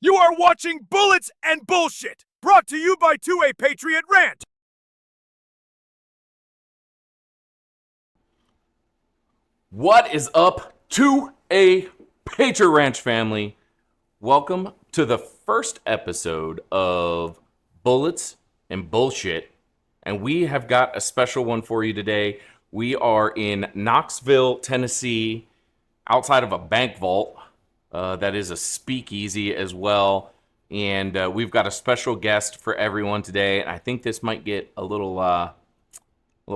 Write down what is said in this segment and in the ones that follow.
You are watching Bullets and Bullshit, brought to you by Patriot Ranch. What is up to a Patriot Ranch family? Welcome to the first episode of Bullets and Bullshit. And we have got a special one for you today. We are in Knoxville, Tennessee, outside of a bank vault. That is a speakeasy as well. And we've got a special guest for everyone today. And I think this might get a little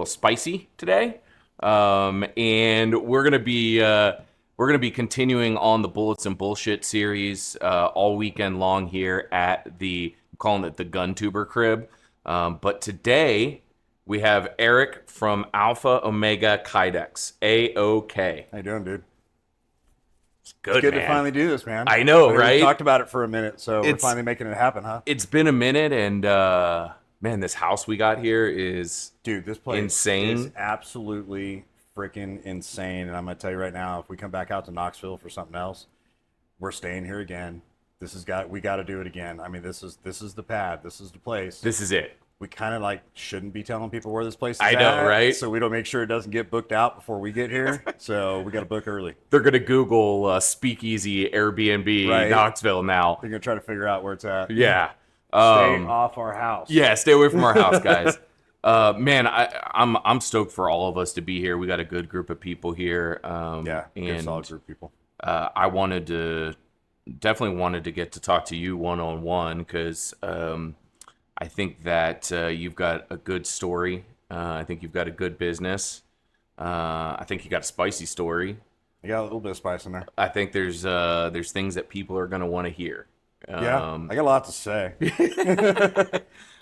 spicy today. And we're gonna be continuing on the Bullets and Bullshit series all weekend long here at I'm calling it the Gun Tuber Crib. But today we have Erik from Alpha Omega Kydex. A-OK. How you doing, dude? It's good, man. To finally do this, man. I know, right? We talked about it for a minute, so we're finally making it happen, huh? It's been a minute, and man, this house we got here is this place insane. Is absolutely freaking insane. And I'm gonna tell you right now, if we come back out to Knoxville for something else, we're staying here again. We got to do it again. I mean, this is the pad. This is the place. This is it. We kind of shouldn't be telling people where this place is I know, right? So we don't make sure it doesn't get booked out before we get here. So we got to book early. They're going to Google speakeasy Airbnb Right. Knoxville now. They're going to try to figure out where it's at. Yeah. Stay off our house. Yeah, stay away from our house, guys. Man, I'm stoked for all of us to be here. We got a good group of people here. Good solid group of people. I definitely wanted to get to talk to you one-on-one because I think that you've got a good story. I think you've got a good business. I think you got a spicy story. I got a little bit of spice in there. I think there's things that people are going to want to hear. I got a lot to say.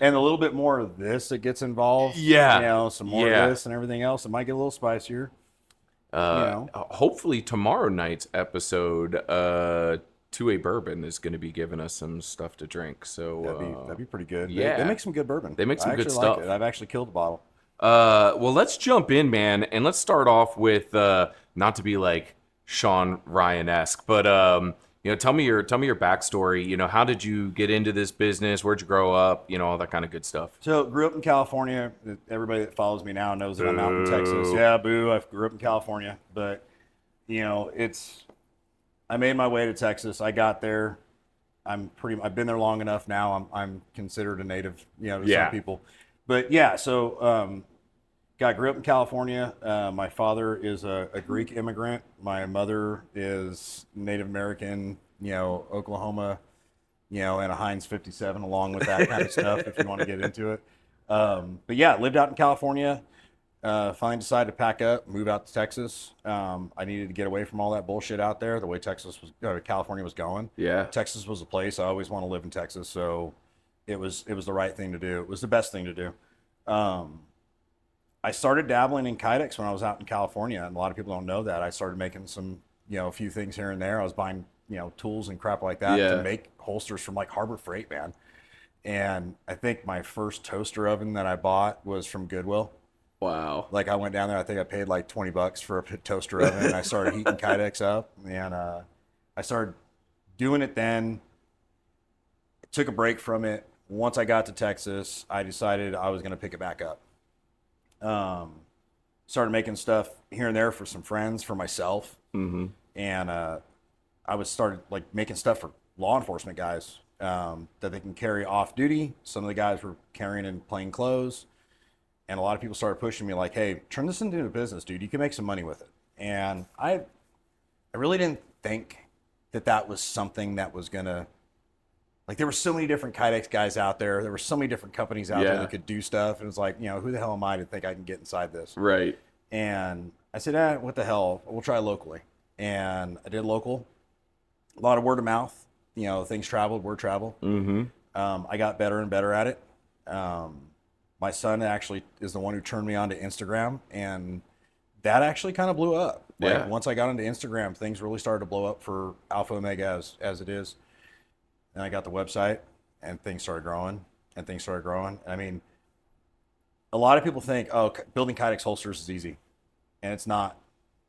And a little bit more of this that gets involved. Yeah. Some more of this and everything else. It might get a little spicier. Hopefully tomorrow night's episode, 2A Bourbon is going to be giving us some stuff to drink. So that'd be pretty good. Yeah. They make some good bourbon. They make some good like stuff. it. I've actually killed a bottle. Well, let's jump in, man, and let's start off with not to be like Sean Ryan-esque, but tell me your backstory. How did you get into this business? Where'd you grow up? All that kind of good stuff. So grew up in California. Everybody that follows me now knows that I'm out in Boo. Texas. Yeah, boo. I grew up in California, but I made my way to Texas. I got there. I've been there long enough now. I'm considered a native, to some people. But yeah, so grew up in California. My father is a Greek immigrant. My mother is Native American, Oklahoma, and a Heinz 57 along with that kind of stuff if you want to get into it. But yeah, lived out in California. Finally decided to pack up, move out to Texas. I needed to get away from all that bullshit out there, the way California was going. Yeah. Texas was a place. I always want to live in Texas, so it was the right thing to do. It was the best thing to do. I started dabbling in Kydex when I was out in California, and a lot of people don't know that. I started making some, a few things here and there. I was buying, tools and crap like that to make holsters from Harbor Freight, man. And I think my first toaster oven that I bought was from Goodwill. Wow. I went down there, I think I paid $20 for a toaster oven, and I started heating Kydex up, and I started doing it then. Took a break from it. Once I got to Texas, I decided I was going to pick it back up. Started making stuff here and there for some friends, for myself, and I was started making stuff for law enforcement guys that they can carry off duty. Some of the guys were carrying in plain clothes. And a lot of people started pushing me hey, turn this into a business, dude. You can make some money with it. And I really didn't think that was something that was going to, there were so many different Kydex guys out there. There were so many different companies out there that could do stuff. And it was who the hell am I to think I can get inside this? Right. And I said, what the hell? We'll try locally. And I did local. A lot of word of mouth. Things traveled, word traveled. Mm-hmm. I got better and better at it. My son actually is the one who turned me on to Instagram, and that actually kind of blew up. Once I got into Instagram, things really started to blow up for Alpha Omega as it is. And I got the website, and things started growing, I mean, a lot of people think, building Kydex holsters is easy, and it's not.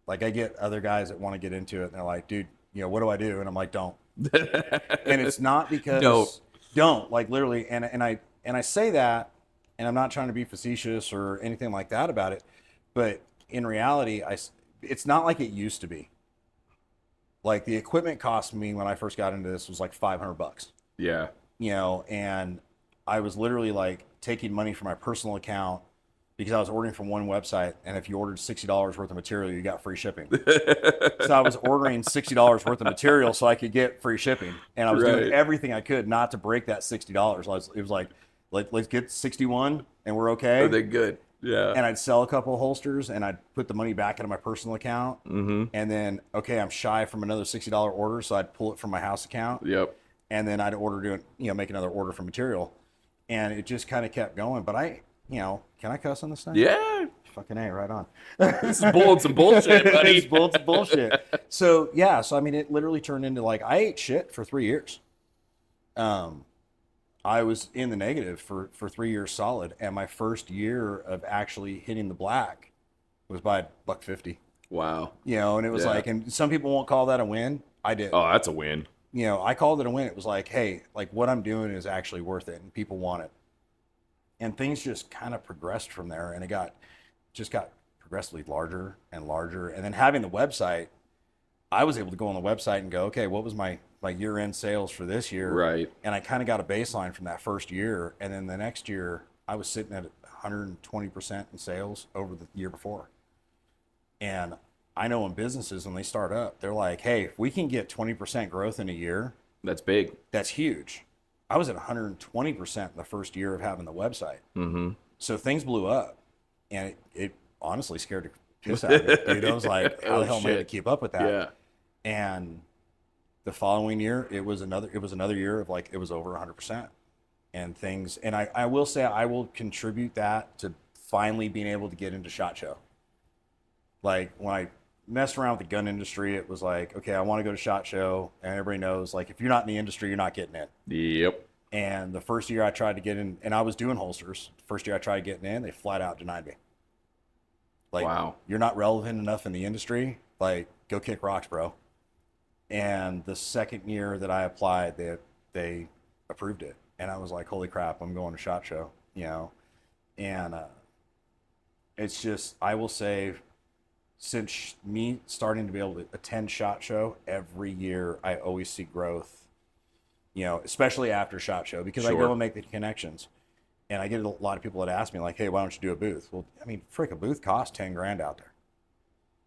I get other guys that want to get into it, and they're like, dude, what do I do? And I'm like, don't. And it's not because don't like literally. And I say that, and I'm not trying to be facetious or anything like that about it, but in reality, it's not like it used to be. Like the equipment cost me when I first got into this was like $500. Yeah. You know, and I was literally like taking money from my personal account because I was ordering from one website, and if you ordered $60 worth of material, you got free shipping. So I was ordering $60 worth of material so I could get free shipping, and I was doing everything I could not to break that $60. It was like, let's get 61, and we're okay. Are they good? Yeah. And I'd sell a couple of holsters, and I'd put the money back into my personal account, and then I'm shy from another $60 order, so I'd pull it from my house account. Yep. And then I'd make another order for material, and it just kind of kept going. But can I cuss on this thing? Yeah. Fucking A, right on. This is bullets and bullshit, buddy. It's bullets and bullshit. So yeah, I mean, it literally turned into like I ate shit for 3 years. I was in the negative for 3 years solid, and my first year of actually hitting the black was by $1.50. Wow. And it was like, and some people won't call that a win. I did. Oh, that's a win. I called it a win. It was like, hey, like what I'm doing is actually worth it, and people want it. And things just kind of progressed from there, and it got progressively larger and larger. And then having the website, I was able to go on the website and go, okay, what was my year-end sales for this year? Right. And I kind of got a baseline from that first year, and then the next year I was sitting at 120% in sales over the year before. And I know in businesses, when they start up, they're like, hey, if we can get 20% growth in a year, that's big. That's huge. I was at 120% in the first year of having the website. Mm-hmm. So things blew up, and it honestly scared the piss out of me. Dude, I was like, how the hell am I going to keep up with that? Yeah. And the following year, it was another year of like, it was over 100%. And things, and I will say, I will contribute that to finally being able to get into SHOT Show. Like when I messed around with the gun industry, it was like, okay, I want to go to SHOT Show, and everybody knows, like, if you're not in the industry, you're not getting in. Yep. And the first year I tried to get in, and I was doing holsters. The first year I tried getting in, they flat out denied me. Like, wow, you're not relevant enough in the industry. Like, go kick rocks, bro. And the second year that I applied, they approved it, and I was like, holy crap, I'm going to SHOT Show, And it's just, I will say, since me starting to be able to attend SHOT Show every year, I always see growth, especially after SHOT Show, because I go and make the connections. And I get a lot of people that ask me, like, hey, why don't you do a booth? Well, I mean, frick, a booth costs $10,000 out there.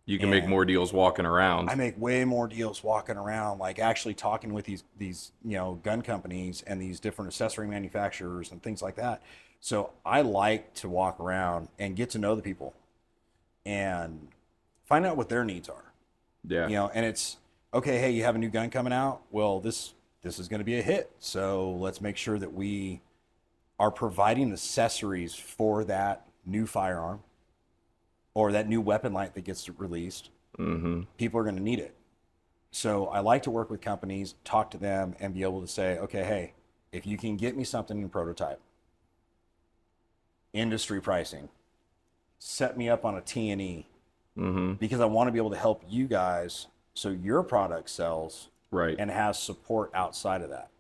You can make more deals walking around. I make way more deals walking around, like actually talking with these gun companies and these different accessory manufacturers and things like that. So I like to walk around and get to know the people and find out what their needs are. Yeah. And it's, okay, hey, you have a new gun coming out? Well, this is going to be a hit. So let's make sure that we are providing accessories for that new firearm or that new weapon light that gets released. Mm-hmm. People are going to need it. So I like to work with companies, talk to them, and be able to say, okay, hey, if you can get me something in prototype, industry pricing, set me up on a T&E, because I want to be able to help you guys so your product sells and has support outside of that.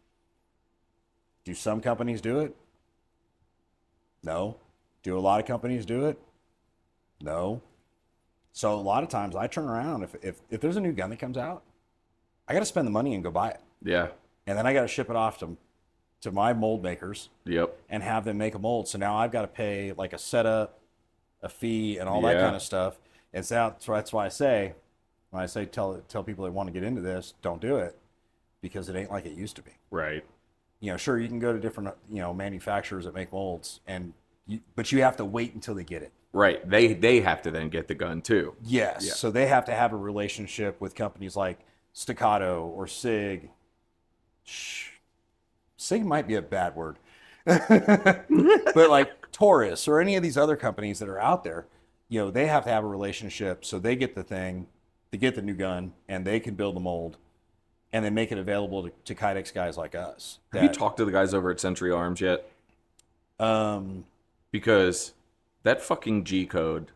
Do some companies do it? No. Do a lot of companies do it? No. So a lot of times I turn around, if there's a new gun that comes out, I got to spend the money and go buy it. Yeah. And then I got to ship it off to my mold makers. Yep. And have them make a mold. So now I've got to pay like a setup, a fee, and all that kind of stuff. And so that's why I say, when I say tell people that want to get into this, don't do it, because it ain't like it used to be. Right. Sure, you can go to different manufacturers that make molds, but you have to wait until they get it. Right. They have to then get the gun too. Yes. Yeah. So they have to have a relationship with companies like Staccato or SIG. SIG might be a bad word, but like Taurus or any of these other companies that are out there. They have to have a relationship, so they get the thing, they get the new gun, and they can build the mold, and then make it available to Kydex guys like us. Have you talked to the guys over at Century Arms yet? Because that fucking G code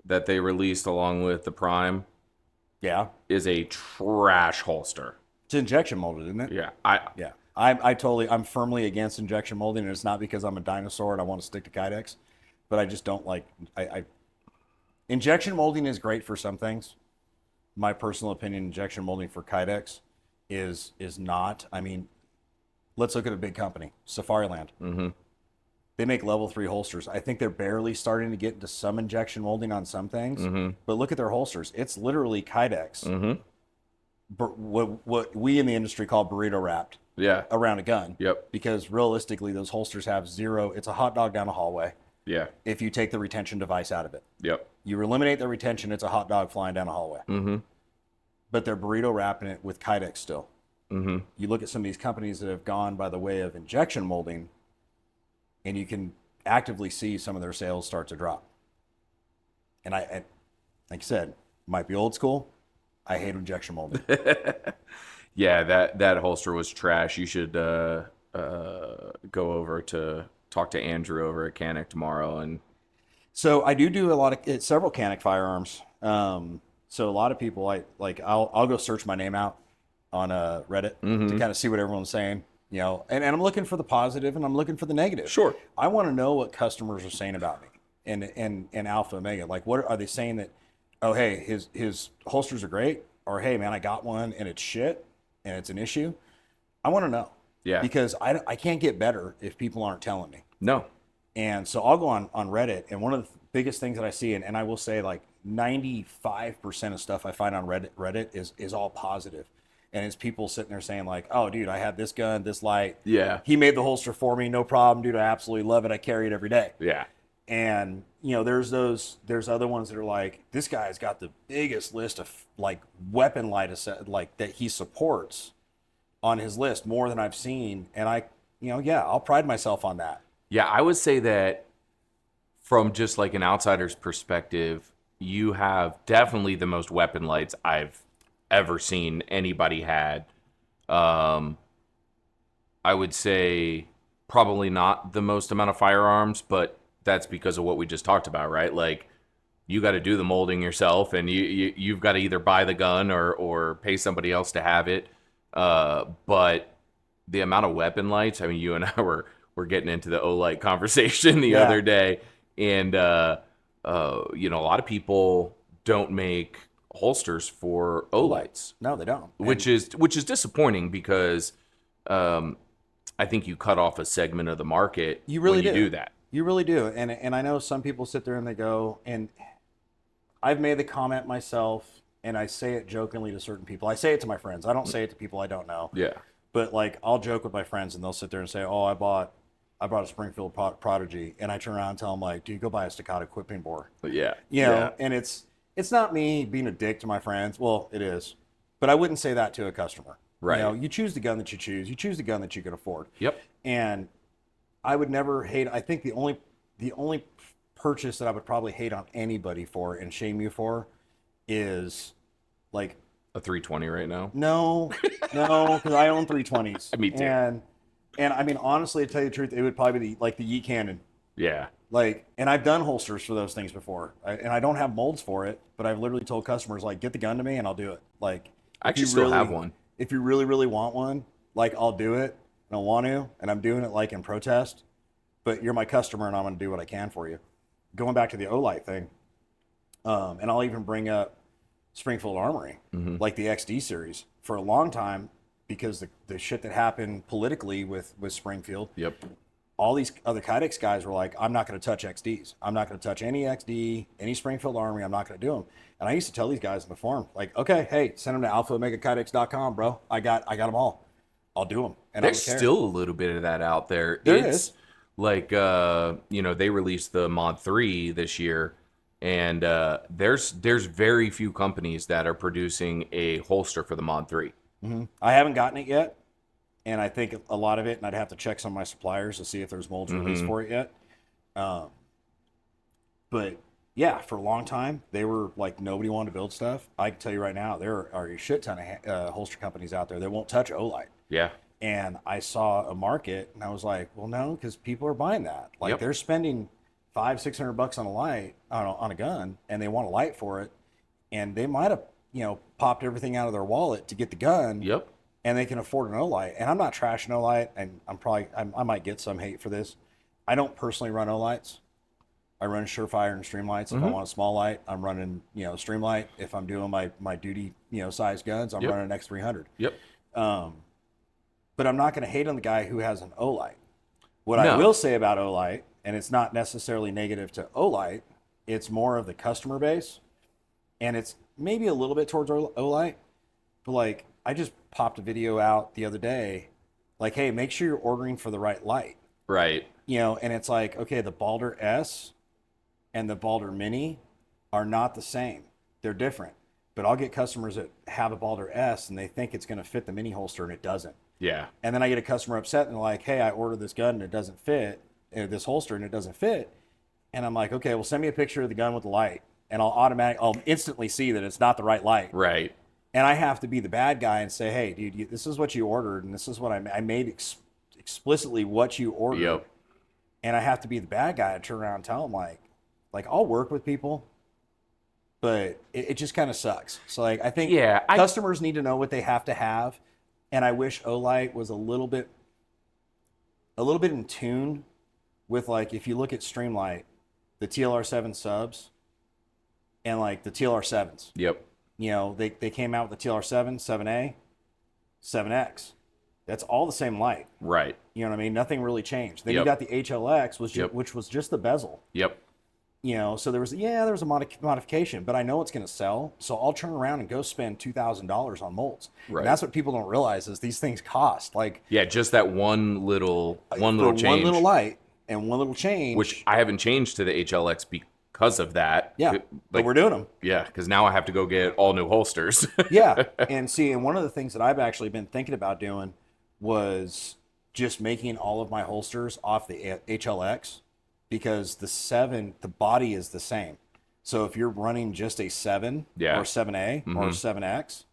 that they released along with the Prime, is a trash holster. It's injection molded, isn't it? Yeah. I'm firmly against injection molding, and it's not because I'm a dinosaur and I want to stick to Kydex, but I just don't like. Injection molding is great for some things. My personal opinion, injection molding for Kydex is not. I mean, let's look at a big company, Safariland. Mm-hmm. They make level 3 holsters. I think they're barely starting to get into some injection molding on some things, but look at their holsters. It's literally Kydex. What we in the industry call burrito wrapped. Yeah. Around a gun. Yep. Because realistically, those holsters have zero. It's a hot dog down a hallway. Yeah. If you take the retention device out of it. Yep. You eliminate the retention, it's a hot dog flying down a hallway. Mm-hmm. But they're burrito wrapping it with Kydex still. Mm-hmm. You look at some of these companies that have gone by the way of injection molding, and you can actively see some of their sales start to drop. And like I said, might be old school. I hate injection molding. Yeah, that holster was trash. You should go over to talk to Andrew over at Canic tomorrow. And so I do a lot of several Canic firearms. So a lot of people I'll go search my name out on Reddit to kind of see what everyone's saying. You know, and I'm looking for the positive and I'm looking for the negative. Sure. I want to know what customers are saying about me and Alpha Omega. Like, what are they saying that? Oh, hey, his holsters are great, or hey, man, I got one and it's shit and it's an issue. I want to know. Yeah. Because I can't get better if people aren't telling me. No. And so I'll go on Reddit, and one of the biggest things that I see, and I will say like 95% of stuff I find on Reddit is all positive. And it's people sitting there saying like, oh, dude, I had this gun, this light. Yeah. He made the holster for me, no problem, dude. I absolutely love it. I carry it every day. Yeah. And, you know, there's other ones that are like, this guy's got the biggest list of like weapon light like that he supports on his list, more than I've seen. And I'll pride myself on that. Yeah, I would say that from just like an outsider's perspective, you have definitely the most weapon lights I've ever seen anybody had. I would say probably not the most amount of firearms, but that's because of what we just talked about, right? Like, you got to do the molding yourself, and you've got to either buy the gun or pay somebody else to have it. But the amount of weapon lights, I mean, you and I were getting into the O-Light conversation the other day, and a lot of people don't make holsters for O-Lights. No, they don't. Which is disappointing, because I think you cut off a segment of the market. You really when you do that. You really do. And I know some people sit there and they go, and I've made the comment myself, and I say it jokingly to certain people. I say it to my friends. I don't say it to people I don't know. Yeah. But like, I'll joke with my friends, and they'll sit there and say, oh, I bought a Springfield Prodigy, and I turn around and tell them like, dude, go buy a Staccato Quipping bore. Yeah. You know, and it's not me being a dick to my friends. Well, it is. But I wouldn't say that to a customer. Right. You know, you choose the gun that you choose. You choose the gun that you can afford. Yep. And I would never hate. I think the only purchase that I would probably hate on anybody for and shame you for is like a 320 right now. No, because I own 320s. Me too. And I mean, honestly, to tell you the truth, it would probably be the Yeet Cannon. Yeah. Like, and I've done holsters for those things before, and I don't have molds for it, but I've literally told customers like, get the gun to me and I'll do it. Like, I actually still have one. If you really, really want one, like, I'll do it. And I want to, and I'm doing it like in protest, but you're my customer and I'm going to do what I can for you. Going back to the O-Light thing, and I'll even bring up Springfield Armory, like the XD series, for a long time, because the shit that happened politically with Springfield. Yep. All these other Kydex guys were like, I'm not going to touch XDs. I'm not going to touch any XD, any Springfield Armory. I'm not going to do them. And I used to tell these guys in the forum, like, okay, hey, send them to alphaomegakydex.com, bro. I got them all. I'll do them. And there's still a little bit of that out there. There is. Like, they released the Mod 3 this year, and there's very few companies that are producing a holster for the Mod 3. Mm-hmm. I haven't gotten it yet, and I think a lot of it, and I'd have to check some of my suppliers to see if there's molds released for it yet. But yeah, for a long time, they were like, nobody wanted to build stuff. I can tell you right now, there are a shit ton of holster companies out there that won't touch O-Light. Yeah. And I saw a market, and I was like, well, no, because people are buying that. Like, they're spending $500-600 on a light, on a gun, and they want a light for it. And they might have, popped everything out of their wallet to get the gun. Yep. and they can afford an Olight. And I'm not trashing Olight, and I might get some hate for this. I don't personally run Olights. I run Surefire and Streamlights. If I want a small light, I'm running, Streamlight. If I'm doing my duty, size guns, I'm running an X300. Yep. But I'm not going to hate on the guy who has an Olight. What I will say about Olight, and it's not necessarily negative to Olight, it's more of the customer base, and it's maybe a little bit towards Olight, but like I just popped a video out the other day, like, hey, make sure you're ordering for the right light. Right. And it's like, okay, the Balder S and the Balder Mini are not the same. They're different. But I'll get customers that have a Balder S and they think it's going to fit the mini holster and it doesn't. Yeah. And then I get a customer upset and they're like, hey, I ordered this gun and it doesn't fit, this holster and it doesn't fit. And I'm like, okay, well, send me a picture of the gun with the light. And I'll instantly see that it's not the right light. Right. And I have to be the bad guy and say, hey, dude, this is what you ordered and this is what I made explicitly what you ordered. Yep. And I have to be the bad guy and turn around and tell them, like I'll work with people, but it just kind of sucks. So, like, I think customers need to know what they have to have. And I wish Olight was a little bit in tune with, like, if you look at Streamlight, the TLR7 subs and, like, the TLR7s. Yep. They came out with the TLR7, 7A, 7X. That's all the same light. Right. You know what I mean? Nothing really changed. Then you got the HLX, which was just the bezel. Yep. So there was a modification, but I know it's going to sell, so I'll turn around and go spend $2,000 on molds. Right. And that's what people don't realize is these things cost. Like, just that one little change. One little light and one little change. Which I haven't changed to the HLX because of that. Yeah, but we're doing them. Yeah, because now I have to go get all new holsters. Yeah, and one of the things that I've actually been thinking about doing was just making all of my holsters off the HLX, because the body is the same. So if you're running just a 7 or 7A or 7X,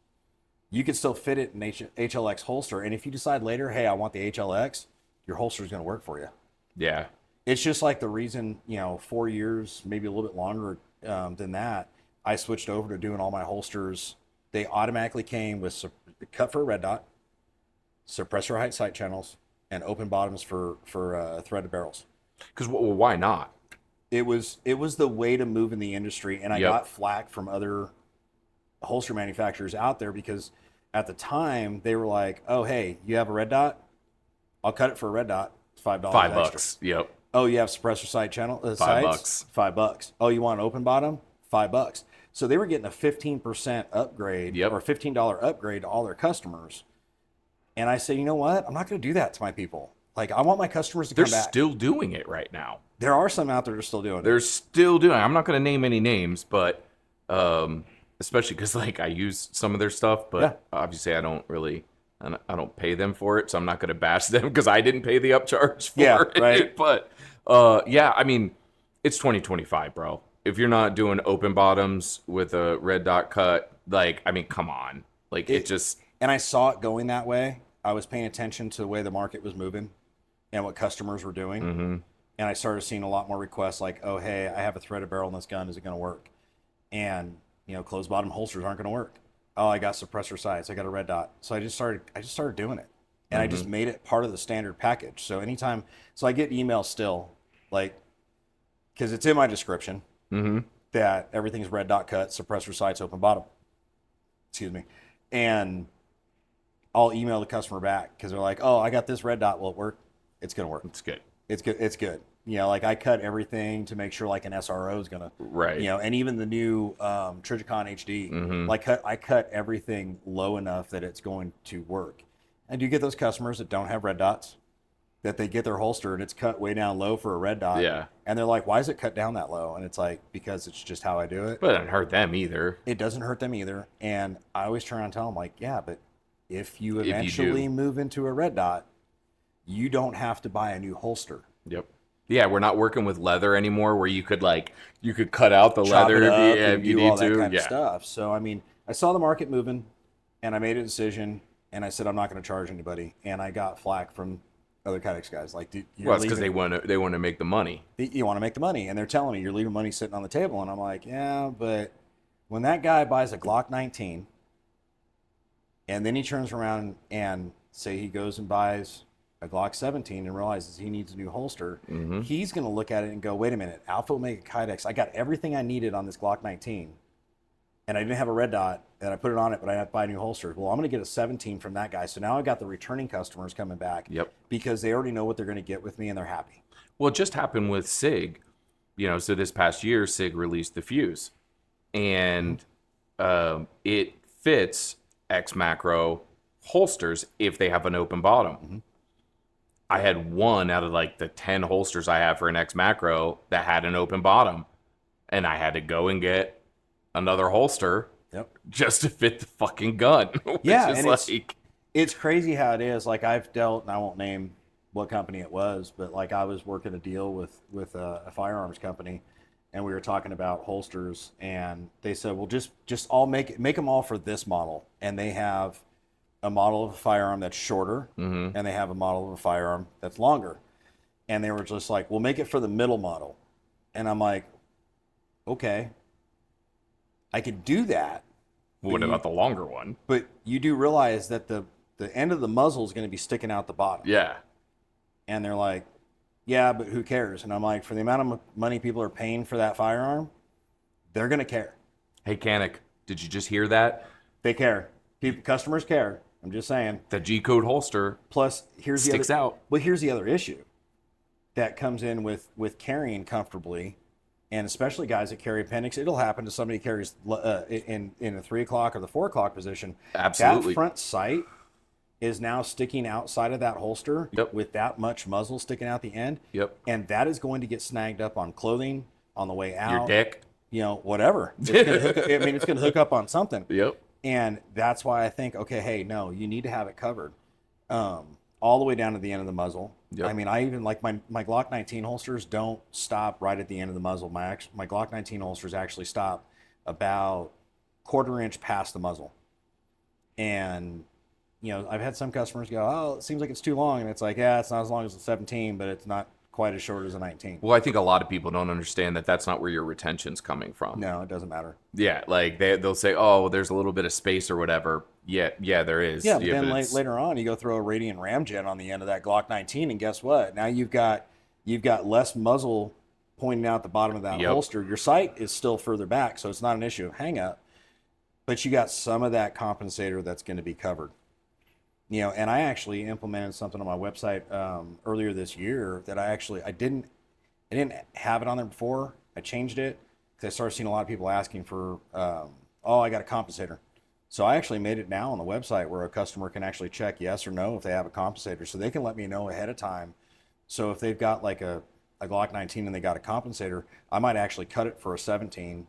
you can still fit it in HLX holster. And if you decide later, hey, I want the HLX, your holster is going to work for you. Yeah. It's just like the reason, 4 years, maybe a little bit longer than that, I switched over to doing all my holsters. They automatically came with cut for a red dot, suppressor height sight channels, and open bottoms for threaded barrels. Because why not? It was the way to move in the industry, and I got flack from other holster manufacturers out there because at the time they were like, "Oh, hey, you have a red dot? I'll cut it for a red dot. It's $5 $5. Yep. Oh, you have suppressor sight channel sights? $5. Oh, you want an open bottom? $5. So they were getting a 15% upgrade or a $15 upgrade to all their customers. And I said, you know what? I'm not going to do that to my people. Like, I want my customers to come back. They're still doing it right now. There are some out there that are still doing it. They're still doing it. I'm not going to name any names, but especially because, like, I use some of their stuff, but obviously I don't pay them for it, so I'm not going to bash them because I didn't pay the upcharge for it. Right. But, I mean, it's 2025, bro. If you're not doing open bottoms with a red dot cut, like, I mean, come on. Like, it just... And I saw it going that way. I was paying attention to the way the market was moving and what customers were doing. Mm-hmm. And I started seeing a lot more requests like, oh, hey, I have a threaded barrel in this gun. Is it going to work? And, closed bottom holsters aren't going to work. Oh, I got suppressor sights. I got a red dot. So I just started doing it. And I just made it part of the standard package. So I get emails still, like, because it's in my description that everything's red dot cut, suppressor sights, open bottom. Excuse me. And I'll email the customer back because they're like, oh, I got this red dot. Will it work? It's going to work. It's good. It's good. It's good. Like I cut everything to make sure like an SRO is going to, right. And even the new Trigicon HD, like I cut everything low enough that it's going to work. And you get those customers that don't have red dots, that they get their holster and it's cut way down low for a red dot. Yeah. And they're like, why is it cut down that low? And it's like, because it's just how I do it. But it doesn't hurt them either. It doesn't hurt them either. And I always try and tell them like, yeah, but if you eventually move into a red dot, you don't have to buy a new holster. Yep. Yeah, we're not working with leather anymore where you could cut out the leather if you need to. Kind of stuff. So, I mean, I saw the market moving and I made a decision and I said, I'm not going to charge anybody. And I got flack from other Kydex guys. Like, well, it's because they want to make the money. You want to make the money. And they're telling me you're leaving money sitting on the table. And I'm like, yeah, but when that guy buys a Glock 19 And then he turns around and say he goes and buys a Glock 17 and realizes he needs a new holster. He's going to look at it and go, wait a minute, Alpha Omega Kydex, I got everything I needed on this Glock 19. And I didn't have a red dot, and I put it on it, but I have to buy a new holster. Well, I'm going to get a 17 from that guy. So now I've got the returning customers coming back. Yep. Because they already know what they're going to get with me, and they're happy. Well, it just happened with SIG. So this past year, SIG released the Fuse. And it fits X Macro holsters if they have an open bottom. I had one out of like the 10 holsters I have for an X Macro that had an open bottom. And I had to go and get another holster just to fit the fucking gun. Yeah, and it's crazy how it is. Like I've dealt, and I won't name what company it was, but like I was working a deal with a firearms company, and we were talking about holsters, and they said, well, just all make them all for this model. And they have a model of a firearm that's shorter, and they have a model of a firearm that's longer. And they were just like, we'll make it for the middle model. And I'm like, okay, I could do that. What about the longer one? But you do realize that the end of the muzzle is going to be sticking out the bottom. Yeah. And they're like, yeah, but who cares? And I'm like, for the amount of money people are paying for that firearm, they're going to care. Hey, Canik, did you just hear that? They care. Customers care. I'm just saying. The G-code holster Plus, sticks out. Well, here's the other issue that comes in with carrying comfortably. And especially guys that carry appendix, it'll happen to somebody who carries in the 3 o'clock or the 4 o'clock position. Absolutely. That front sight is now sticking outside of that holster with that much muzzle sticking out the end. Yep. And that is going to get snagged up on clothing on the way out. Your dick. Whatever. It's going to hook up on something. Yep. And that's why I think, okay, hey, no, you need to have it covered. All the way down to the end of the muzzle. Yep. I mean, I even like my Glock 19 holsters don't stop right at the end of the muzzle. My Glock 19 holsters actually stop about 1/4 inch past the muzzle. And, I've had some customers go, oh, it seems like it's too long. And it's like, yeah, it's not as long as the 17, but it's not quite as short as a 19. Well, I think a lot of people don't understand that that's not where your retention's coming from. No, it doesn't matter. Yeah, like they'll say, oh, there's a little bit of space or whatever. Yeah, there is. Yeah, but then later on, you go throw a Radiant Ramjet on the end of that Glock 19, and guess what? Now you've got less muzzle pointing out the bottom of that holster. Your sight is still further back, so it's not an issue of hang up. But you got some of that compensator that's going to be covered. And I actually implemented something on my website earlier this year that I didn't have it on there before. I changed it because I started seeing a lot of people asking for, I got a compensator. So I actually made it now on the website where a customer can actually check yes or no if they have a compensator. So they can let me know ahead of time. So if they've got like a Glock 19 and they got a compensator, I might actually cut it for a 17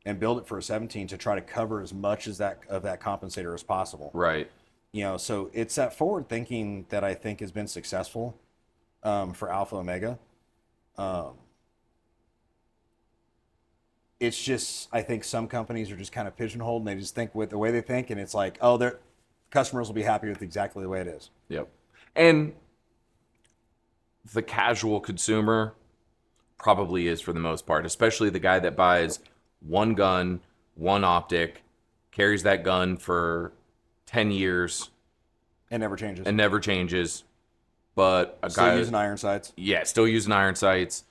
and build it for a 17 to try to cover as much as that compensator as possible. Right. So it's that forward thinking that I think has been successful for Alpha Omega. It's just, I think some companies are just kind of pigeonholed and they just think with the way they think, and it's like, oh, their customers will be happy with exactly the way it is. Yep. And the casual consumer probably is for the most part, especially the guy that buys one gun, one optic, carries that gun for 10 years. And never changes. But a still guy using iron sights. Yeah, still using iron sights.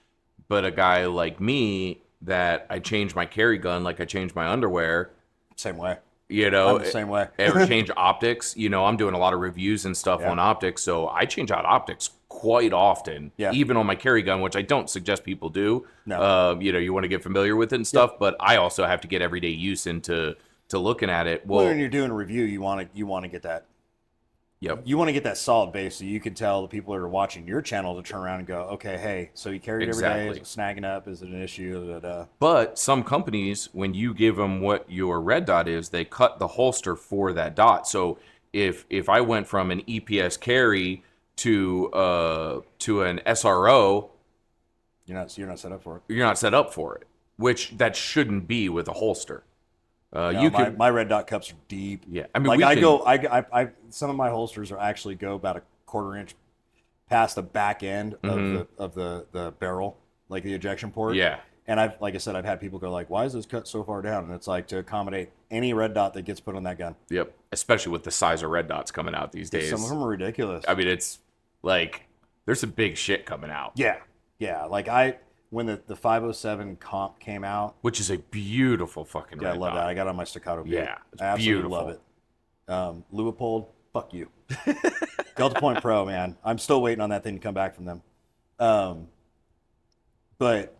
But a guy like me that I change my carry gun like I change my underwear. Same way. I'm the same way. Ever change optics? I'm doing a lot of reviews and stuff on optics, so I change out optics quite often, even on my carry gun, which I don't suggest people do. No. You want to get familiar with it and stuff, but I also have to get everyday use into looking at it. Well, when you're doing a review, you want to get that. Yep. You want to get that solid base so you can tell the people that are watching your channel to turn around and go, okay, hey, so you carry it every day. Is it snagging up? Is it an issue? But some companies, when you give them what your red dot is, they cut the holster for that dot. So if I went from an EPS carry to an SRO, you're not set up for it. You're not set up for it, which that shouldn't be with a holster. My red dot cups are deep. Yeah, I mean, some of my holsters are actually go about a 1/4 inch past the back end of the barrel, like the ejection port. Yeah, And like I said, I've had people go like, why is this cut so far down? And it's like to accommodate any red dot that gets put on that gun. Yep. Especially with the size of red dots coming out these days. Some of them are ridiculous. I mean, it's like, there's some big shit coming out. Yeah. Yeah. Like when the 507 comp came out. Which is a beautiful fucking red dot. Yeah, I love that. I got it on my staccato. Yeah. I absolutely love it. Leupold, fuck you. Delta Point Pro, man. I'm still waiting on that thing to come back from them. But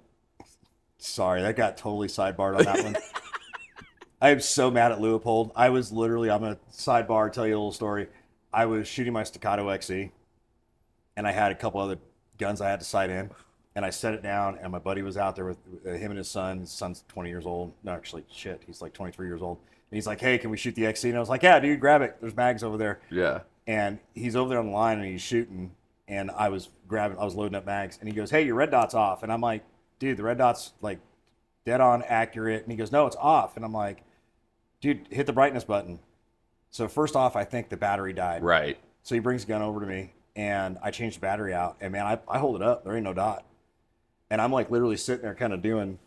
sorry, that got totally sidebarred on that one. I am so mad at Leupold. I was literally, I'm going to sidebar, tell you a little story. I was shooting my Staccato XE, and I had a couple other guns I had to sight in, and I set it down, and my buddy was out there with him and his son. His son's 20 years old. No, actually, shit, he's like 23 years old. And he's like, hey, can we shoot the XE? And I was like, yeah, dude, grab it. There's mags over there. Yeah. And he's over there on the line, and he's shooting, and I was loading up mags, and he goes, hey, your red dot's off. And I'm like, dude, the red dot's like dead on accurate. And he goes, no, it's off. And I'm like, dude, hit the brightness button. So first off, I think the battery died. Right. So he brings the gun over to me, and I change the battery out. And man, I hold it up. There ain't no dot. And I'm like literally sitting there kind of doing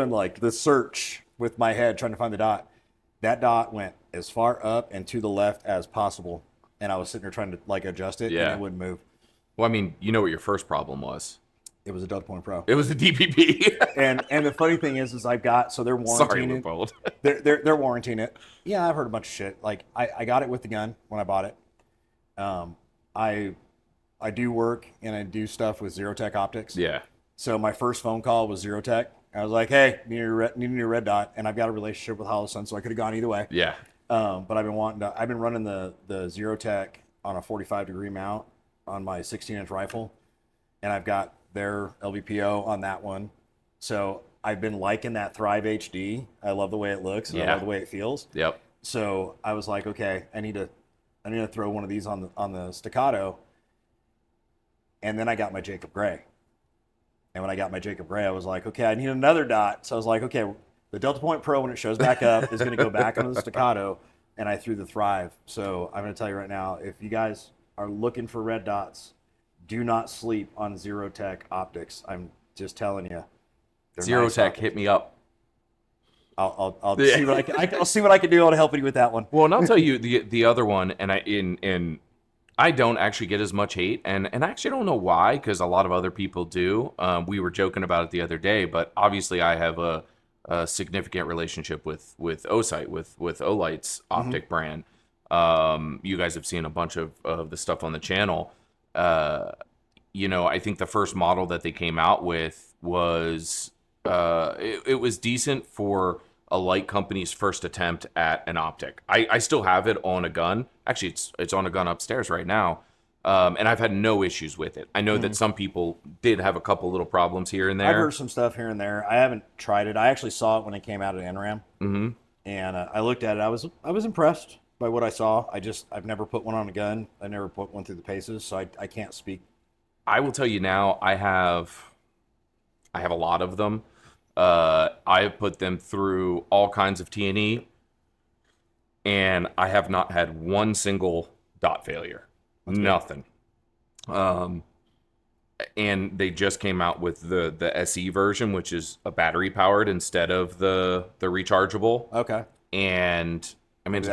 like the search with my head trying to find the dot. That dot went as far up and to the left as possible. And I was sitting there trying to like adjust it, and it wouldn't move. Well, I mean, you know what your first problem was? It was a Delta Point Pro. It was the DPP. and the funny thing is I've got, so they're warranting it. They're warranting it. Yeah, I've heard a bunch of shit. Like I got it with the gun when I bought it. I do work and I do stuff with Zerotech optics. Yeah. So my first phone call was Zerotech. I was like, hey, need a new red dot, and I've got a relationship with Holosun, so I could have gone either way. Yeah. But I've been running the Zerotech on a 45-degree mount on my 16-inch rifle, and I've got their LVPO on that one. So I've been liking that Thrive HD. I love the way it looks, and I love the way it feels. Yep. So I was like, okay, I need to throw one of these on the Staccato. And then I got my Jacob Gray. And when I got my Jacob Gray, I was like, okay, I need another dot. So I was like, okay, the Delta Point Pro, when it shows back up, is going to go back onto the Staccato. And I threw the Thrive. So I'm going to tell you right now, if you guys are looking for red dots, do not sleep on Zerotech optics. I'm just telling you. Zerotech, hit me up. I'll see what I'll see what I can do to help you with that one. Well, and I'll tell you the other one, and I don't actually get as much hate, and I actually don't know why, because a lot of other people do. We were joking about it the other day, but obviously I have a significant relationship with Osight, with Olight's optic brand. You guys have seen a bunch of the stuff on the channel. I think the first model that they came out with was it was decent for a light company's first attempt at an optic. I still have it on a gun. Actually, it's on a gun upstairs right now. And I've had no issues with it. I know that some people did have a couple little problems here and there. I've heard some stuff here and there. I haven't tried it. I actually saw it when it came out at NRAM. Mm-hmm. And I looked at it. I was impressed by what I saw. I've never put one on a gun. I never put one through the paces, so I can't speak. I will tell you now, I have a lot of them. I have put them through all kinds of T&E, and I have not had one single dot failure. That's nothing. Good. And they just came out with the SE version, which is a battery powered instead of the rechargeable. Okay. And I mean, it's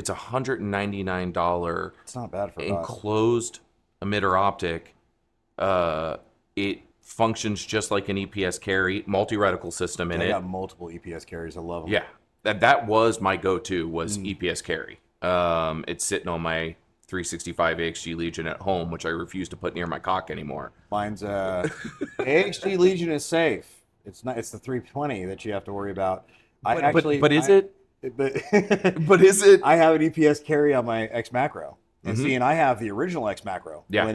$199. It's not bad for enclosed emitter optic. It functions just like an EPS carry, multi-reticle system in it. I got multiple EPS carries. I love them. Yeah, that was my go-to was EPS carry. It's sitting on my 365 AXG Legion at home, which I refuse to put near my cock anymore. Mine's AXG Legion is safe. It's not. It's the 320 that you have to worry about. But is it? But is it? I have an EPS carry on my X Macro. And see, and I have the original X Macro. Yeah.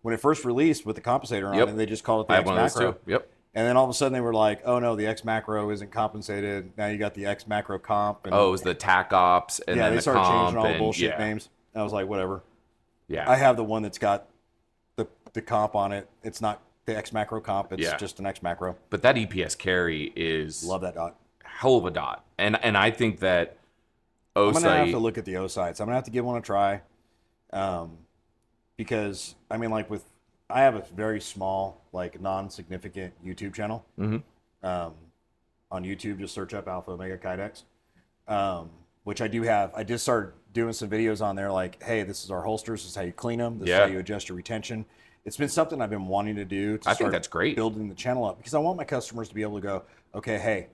When it first released with the compensator on it, they just called it the X Macro. I have one of those too. Yep. And then all of a sudden they were like, "Oh no, the X Macro isn't compensated. Now you got the X Macro comp." And, it was the TAC Ops, and then they started changing all the bullshit yeah. names. I was like, whatever. Yeah. I have the one that's got the comp on it. It's not the X Macro comp. It's just an X Macro. But that EPS carry is love that dot. Hell of a dot, and I think that I'm gonna have to look at the Osights. I'm gonna have to give one a try. Because I mean, I have a very small, like non-significant YouTube channel, on YouTube. Just search up Alpha Omega Kydex, which I do have. I just started doing some videos on there like, hey, this is our holsters. This is how you clean them. This is how you adjust your retention. It's been something I've been wanting to do to think that's great. Building the channel up, because I want my customers to be able to go, okay, hey,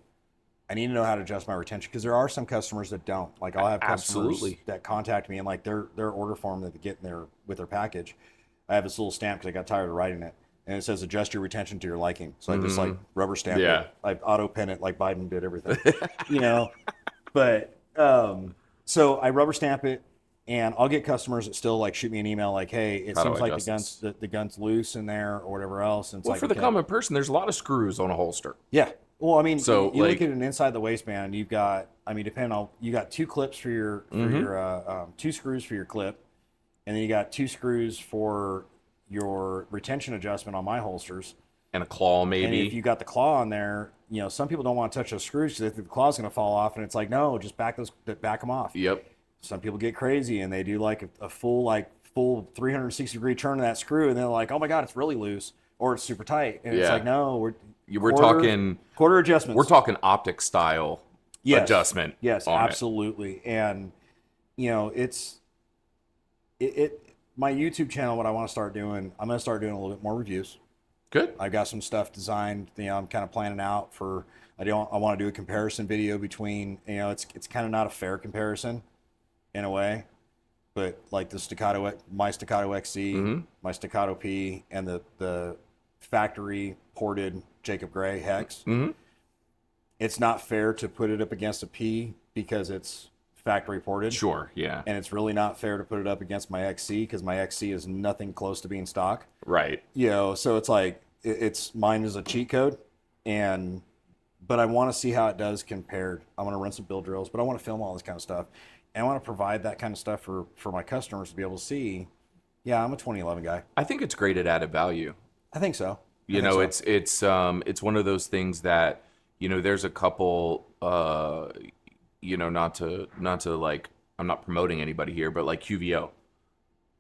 I need to know how to adjust my retention, because there are some customers that don't. Like, I'll have customers that contact me and like their order form that they get in there with their package, I have this little stamp because I got tired of writing it, and it says adjust your retention to your liking. So I just like rubber stamp it. I auto pen it like Biden did everything, you know. But so I rubber stamp it. And I'll get customers that still like shoot me an email like, hey, it seems like the gun's loose in there or whatever else. And it's like, for the common person, there's a lot of screws on a holster. Yeah. Well, I mean, so you look at it inside the waistband, you've got, I mean, you got 2 clips for your, 2 screws for your clip. And then you got 2 screws for your retention adjustment on my holsters. And a claw, maybe. And if you got the claw on there, you know, some people don't want to touch those screws because they think the claw's going to fall off. And it's like, no, just back them off. Yep. Some people get crazy and they do like a full 360-degree turn of that screw, and they're like, "Oh my God, it's really loose," or "It's super tight." And it's like, no, we're talking quarter adjustments. We're talking optic style adjustment. Yes, absolutely. And you know, my YouTube channel. What I want to start doing, I'm going to start doing a little bit more reviews. Good. I've got some stuff designed. You know, I'm kind of planning out for. I want to do a comparison video between. You know, it's kind of not a fair comparison in a way, but like my Staccato XC, my Staccato P, and the factory ported Jacob Gray Hex. It's not fair to put it up against a P because it's factory ported. Sure, yeah. And it's really not fair to put it up against my XC because my XC is nothing close to being stock. Right. You know, so it's like mine is a cheat code, but I want to see how it does compared. I want to run some build drills, but I want to film all this kind of stuff. And I want to provide that kind of stuff for my customers to be able to see, yeah, I'm a 2011 guy. I think it's great at added value. I think so. It's one of those things that, you know, there's a couple, you know, not to like, I'm not promoting anybody here, but like QVO.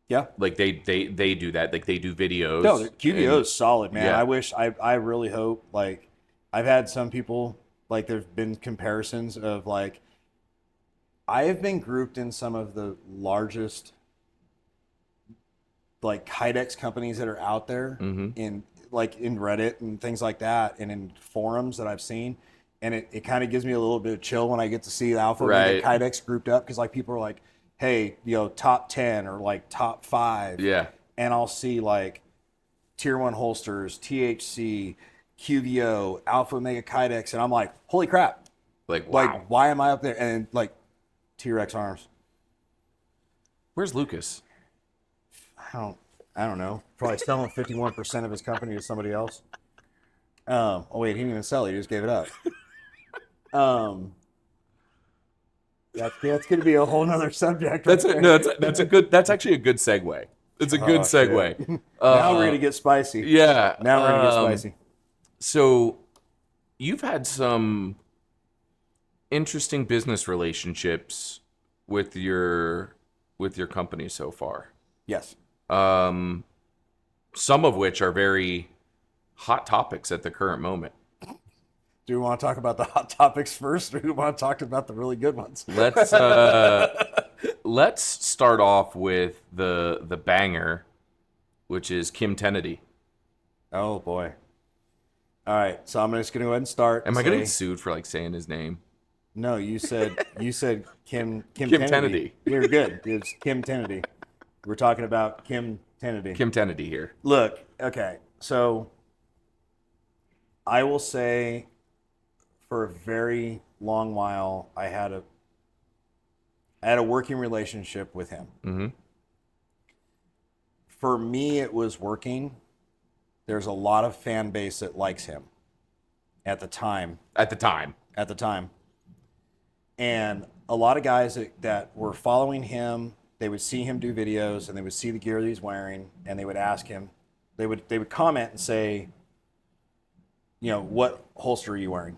Yeah. Like they do that. Like they do videos. No, QVO is solid, man. Yeah. I really hope, like, I've had some people, like, there's been comparisons of like, I have been grouped in some of the largest like Kydex companies that are out there in Reddit and things like that, and in forums that I've seen. And it kind of gives me a little bit of chill when I get to see the Alpha Omega Kydex grouped up, because like people are like, hey, you know, top 10 or like top 5. Yeah. And I'll see like Tier 1 holsters, THC, QVO, Alpha Omega Kydex, and I'm like, holy crap. Like, wow. Like, why am I up there? And like, T-Rex arms. Where's Lucas? I don't know. Probably selling 51% of his company to somebody else. Oh wait, he didn't even sell it. He just gave it up. That's going to be a whole nother subject. That's actually a good segue. It's a good segue. Now we're going to get spicy. Yeah. Now we're going to get spicy. So, you've had some interesting business relationships with your company so far. Yes. Some of which are very hot topics at the current moment. Do we want to talk about the hot topics first, or do we want to talk about the really good ones? Let's start off with the banger, which is Kim Kennedy. Oh boy. All right, so I'm just going to go ahead and start. Am I going to get sued for like saying his name? No, you said Kim Kennedy. You're good. It's Kim Kennedy. We're talking about Kim Kennedy. Kim Kennedy here. Look, okay, so I will say, for a very long while, I had a working relationship with him. Mm-hmm. For me, it was working. There's a lot of fan base that likes him at the time. And a lot of guys that were following him, they would see him do videos, and they would see the gear that he's wearing, and they would ask him, they would comment and say, you know, what holster are you wearing?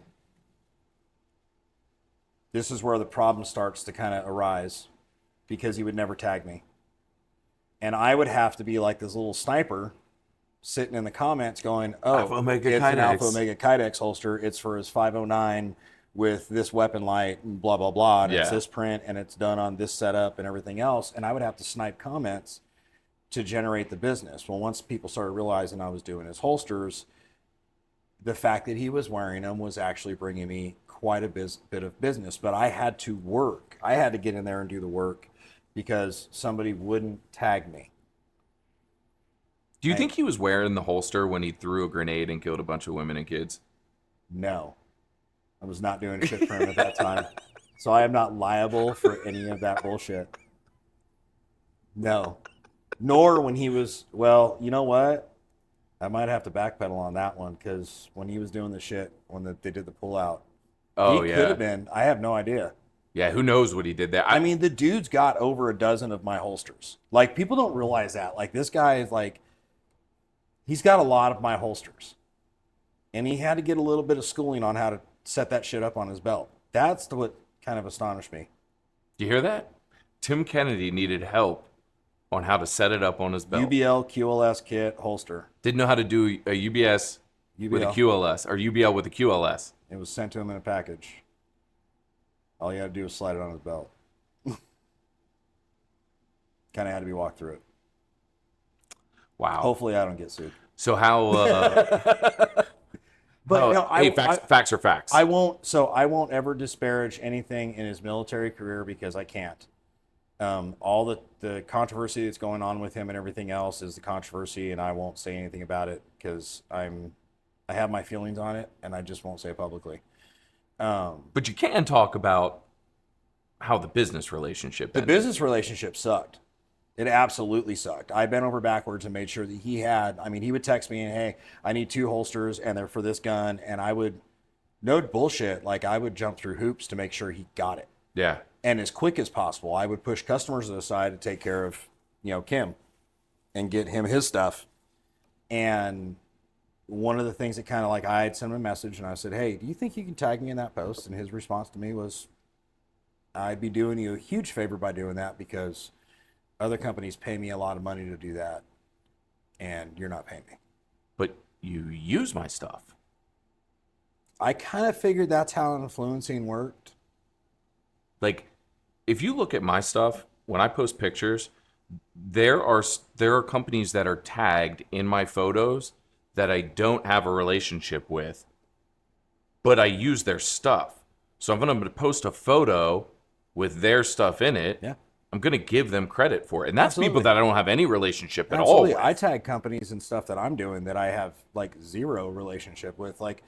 This is where the problem starts to kind of arise, because he would never tag me. And I would have to be like this little sniper sitting in the comments going, "Oh, Alpha Omega it's an Kydex. Alpha Omega Kydex holster. It's for his 509 with this weapon light and blah blah blah, and it's Yeah. this print and it's done on this setup and everything else." And I would have to snipe comments to generate the business. Well, once people started realizing I was doing his holsters, the fact that he was wearing them was actually bringing me quite a bit of business. But I had to work. I had to get in there and do the work because somebody wouldn't tag me. Do you think he was wearing the holster when he threw a grenade and killed a bunch of women and kids? No, I was not doing shit for him at that time. So I am not liable for any of that bullshit. No. Nor when he was, well, you know what? I might have to backpedal on that one because when he was doing the shit, when they did the pullout, Oh, he yeah. could have been, I have no idea. Yeah, who knows what he did there? I mean, the dude's got over a dozen of my holsters. Like, people don't realize that. Like, this guy is like, he's got a lot of my holsters. And he had to get a little bit of schooling on how to set that shit up on his belt. That's what kind of astonished me. Do you hear that? Tim Kennedy needed help on how to set it up on his belt. UBL QLS kit holster. Didn't know how to do a UBS with a UBL. QLS or UBL with a QLS. It was sent to him in a package. All you had to do was slide it on his belt. Kind of had to be walked through it. Wow. Hopefully I don't get sued. So how? But oh, no, hey, facts are facts. I won't ever disparage anything in his military career because I can't. All the controversy that's going on with him and everything else is the controversy, and I won't say anything about it because I have my feelings on it, and I just won't say it publicly. But you can talk about how the business relationship The ended. business relationship sucked. It absolutely sucked. I bent over backwards and made sure that he would text me and, hey, I need 2 holsters and they're for this gun. And I would, no bullshit, like I would jump through hoops to make sure he got it. Yeah. And as quick as possible, I would push customers to the side to take care of, Kim and get him his stuff. And one of the things that kind of like, I had sent him a message and I said, hey, do you think you can tag me in that post? And his response to me was, I'd be doing you a huge favor by doing that because other companies pay me a lot of money to do that, and you're not paying me. But you use my stuff. I kind of figured that's how influencing worked. Like, if you look at my stuff, when I post pictures, there are companies that are tagged in my photos that I don't have a relationship with, but I use their stuff. So if I'm going to post a photo with their stuff in it, Yeah. I'm going to give them credit for it. And that's Absolutely. people that I don't have any relationship at all Absolutely. with. I tag companies and stuff that I'm doing that I have like zero relationship with, like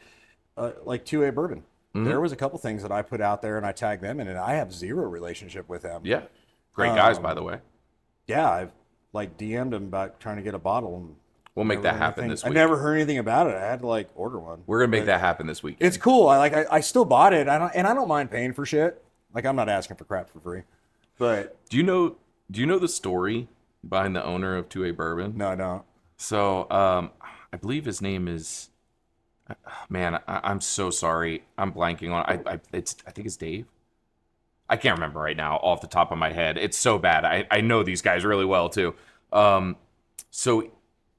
2A Bourbon. Mm-hmm. There was a couple things that I put out there and I tagged them in, and I have zero relationship with them. Yeah. Great guys, by the way. Yeah, I've like DM'd them about trying to get a bottle. And We'll make never that heard happen anything- this I week. never heard anything about it. I had to like order one. We're going to make that happen this week. It's cool. I still bought it. I don't mind paying for shit. Like, I'm not asking for crap for free. But Do you know the story behind the owner of 2A Bourbon? no, I don't. So, I believe his name is. Man, I'm so sorry. I'm blanking on. I think it's Dave. I can't remember right now off the top of my head. It's so bad. I know these guys really well too. So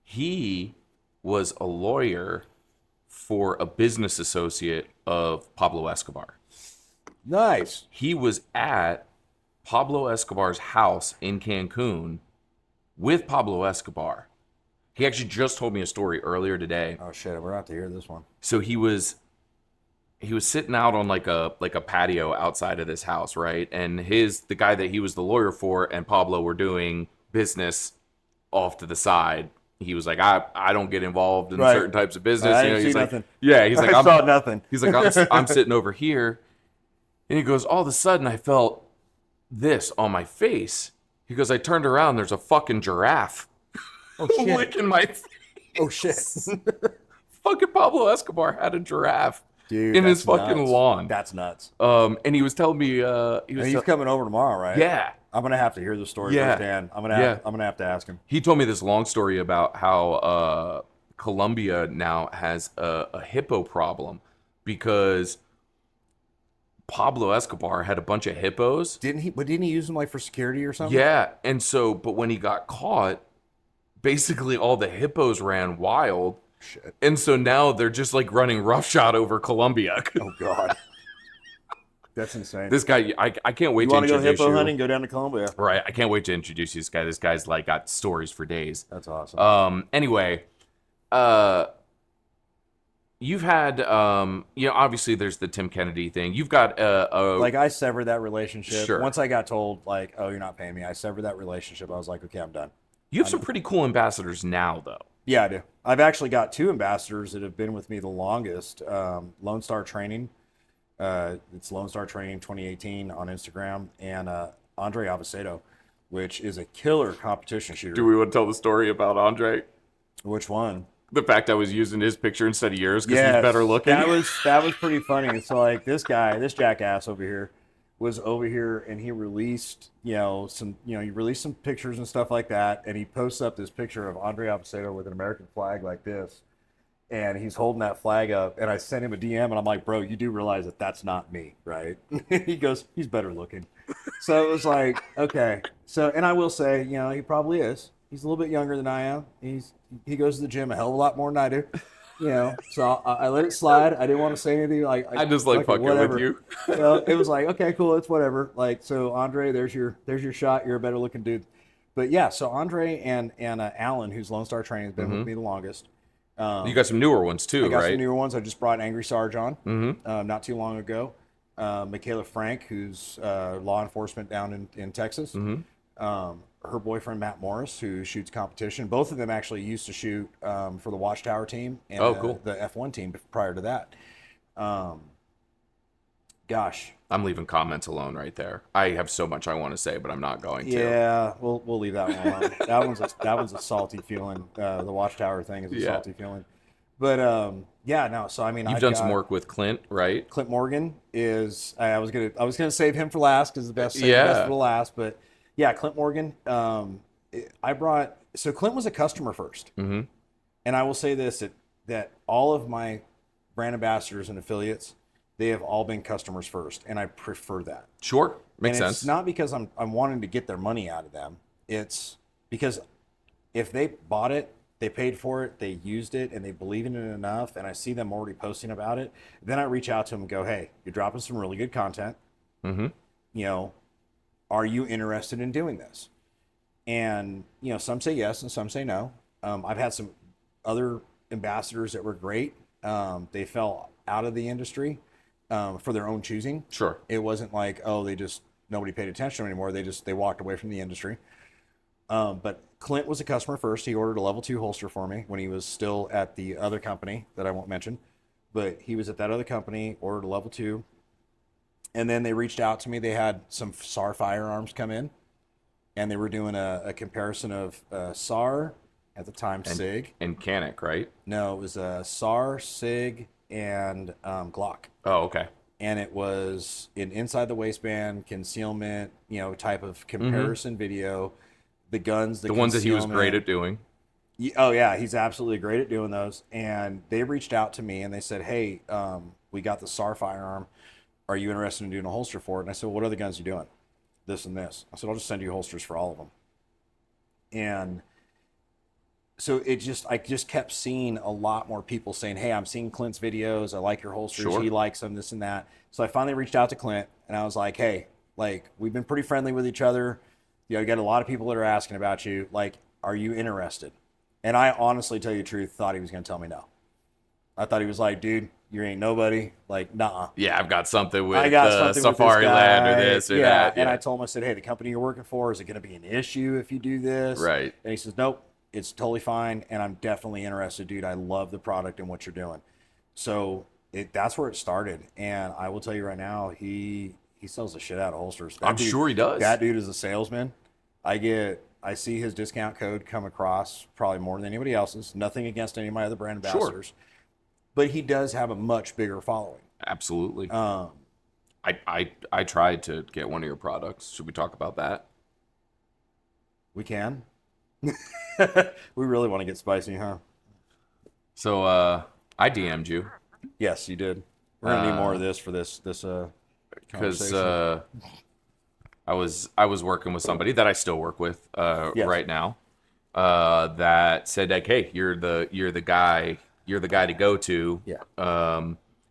he was a lawyer for a business associate of Pablo Escobar. Nice. He was at Pablo Escobar's house in Cancun with Pablo Escobar. He actually just told me a story earlier today. Oh shit, we're out to hear this one. So he was sitting out on like a patio outside of this house, right? And the guy that he was the lawyer for and Pablo were doing business off to the side. He was like, I don't get involved in Right. certain types of business. I didn't he's see like, nothing. yeah, he's like, I saw nothing. He's like, I'm sitting over here. And he goes, all of a sudden I felt this on my face. He goes, I turned around, there's a fucking giraffe Oh shit. licking my face. Oh shit. Fucking Pablo Escobar had a giraffe Dude, in that's his fucking nuts. lawn. That's nuts. And he was telling me, He's coming over tomorrow, right? yeah. I'm gonna have to hear the story Yeah. firsthand. I'm gonna have to ask him. He told me this long story about how Colombia now has a hippo problem because Pablo Escobar had a bunch of hippos. Didn't he use them like for security or something? Yeah, and so, but when he got caught, basically all the hippos ran wild. Shit. And so now they're just like running roughshod over Colombia. Oh God. That's insane. This guy, I can't wait You to want to go introduce hippo you. hunting? Go down to Colombia. Right, I can't wait to introduce you to this guy. This guy's like got stories for days. That's awesome. Anyway, you've had, obviously there's the Tim Kennedy thing. You've got like I severed that relationship. Sure. Once I got told like, oh, you're not paying me, I severed that relationship. I was like, okay, I'm done. you have some pretty cool ambassadors now, though. Yeah, I do. I've actually got 2 ambassadors that have been with me the longest. Lone Star Training. It's Lone Star Training 2018 on Instagram, and Andre Avesedo, which is a killer competition shooter. Do we want to tell the story about Andre? Which one? The fact I was using his picture instead of yours because he's better looking. That was pretty funny. So like this jackass over here was over here and he released, some pictures and stuff like that, and he posts up this picture of Andre Avesedo with an American flag like this. And he's holding that flag up, and I sent him a DM, and I'm like, bro, you do realize that that's not me, right? He goes, he's better looking. So it was like, okay. So, and I will say, he probably is. He's a little bit younger than I am. He goes to the gym a hell of a lot more than I do. So I let it slide. I didn't want to say anything. I just like fucking whatever. with you. It was like, okay, cool, it's whatever. Like, so Andre, there's your shot. You're a better looking dude. But yeah, so Andre and Alan, who's Lone Star Training, has been with me the longest. You got some newer ones too, I got right? some newer ones. I just brought Angry Sarge on not too long ago. Michaela Frank, who's law enforcement down in Texas. Her boyfriend, Matt Morris, who shoots competition. Both of them actually used to shoot for the Watchtower team and cool. the F1 team prior to that. Gosh. I'm leaving comments alone right there. I have so much I want to say, but I'm not going to. Yeah, we'll leave that one alone. that one's a salty feeling. The Watchtower thing is a salty feeling. But so I mean, You've done some work with Clint, right? Clint Morgan is. I was gonna save him for last because the best for the last. But yeah, Clint Morgan. Clint was a customer first, and I will say this that all of my brand ambassadors and affiliates, they have all been customers first, and I prefer that. Sure, makes sense. It's not because I'm wanting to get their money out of them. It's because if they bought it, they paid for it, they used it, and they believe in it enough, and I see them already posting about it, then I reach out to them and go, hey, you're dropping some really good content. Are you interested in doing this? And, some say yes and some say no. I've had some other ambassadors that were great. They fell out of the industry for their own choosing. Sure. It wasn't like, nobody paid attention anymore. They walked away from the industry. But Clint was a customer first. He ordered a level 2 holster for me when he was still at the other company that I won't mention. But he was at that other company, ordered a level 2. And then they reached out to me. They had some SAR firearms come in. And they were doing a comparison of SAR, at the time, SIG. And Canic, right? No, it was SAR, SIG, and Glock. Oh, okay. And it was an inside the waistband concealment, type of comparison video. The guns, the ones that he was great at doing. Oh yeah, he's absolutely great at doing those. And they reached out to me and they said, "Hey, we got the SAR firearm. Are you interested in doing a holster for it?" And I said, "What other guns are you doing?" This and this. I said, "I'll just send you holsters for all of them." And so I just kept seeing a lot more people saying, "Hey, I'm seeing Clint's videos. I like your holsters. Sure. He likes them, this and that." So I finally reached out to Clint and I was like, "Hey, we've been pretty friendly with each other. You got a lot of people that are asking about you. Are you interested?" And I honestly, tell you the truth, thought he was going to tell me no. I thought he was like, "Dude, you ain't nobody." Nuh-uh. Yeah, I've got something with something Safari with Land or this or that. And I told him, I said, "Hey, the company you're working for, is it going to be an issue if you do this?" Right. And he says, "Nope, it's totally fine, and I'm definitely interested, dude. I love the product and what you're doing." So that's where it started. And I will tell you right now, he sells the shit out of holsters. I'm sure he does. That dude is a salesman. I see his discount code come across probably more than anybody else's. Nothing against any of my other brand ambassadors. Sure. But he does have a much bigger following. Absolutely. I tried to get one of your products. Should we talk about that? We can. We really want to get spicy, huh? So I DM'd you. Yes, you did. We're gonna need more of this for this because I was working with somebody that I still work with right now, that said like, "Hey, you're the guy to go to." Yeah.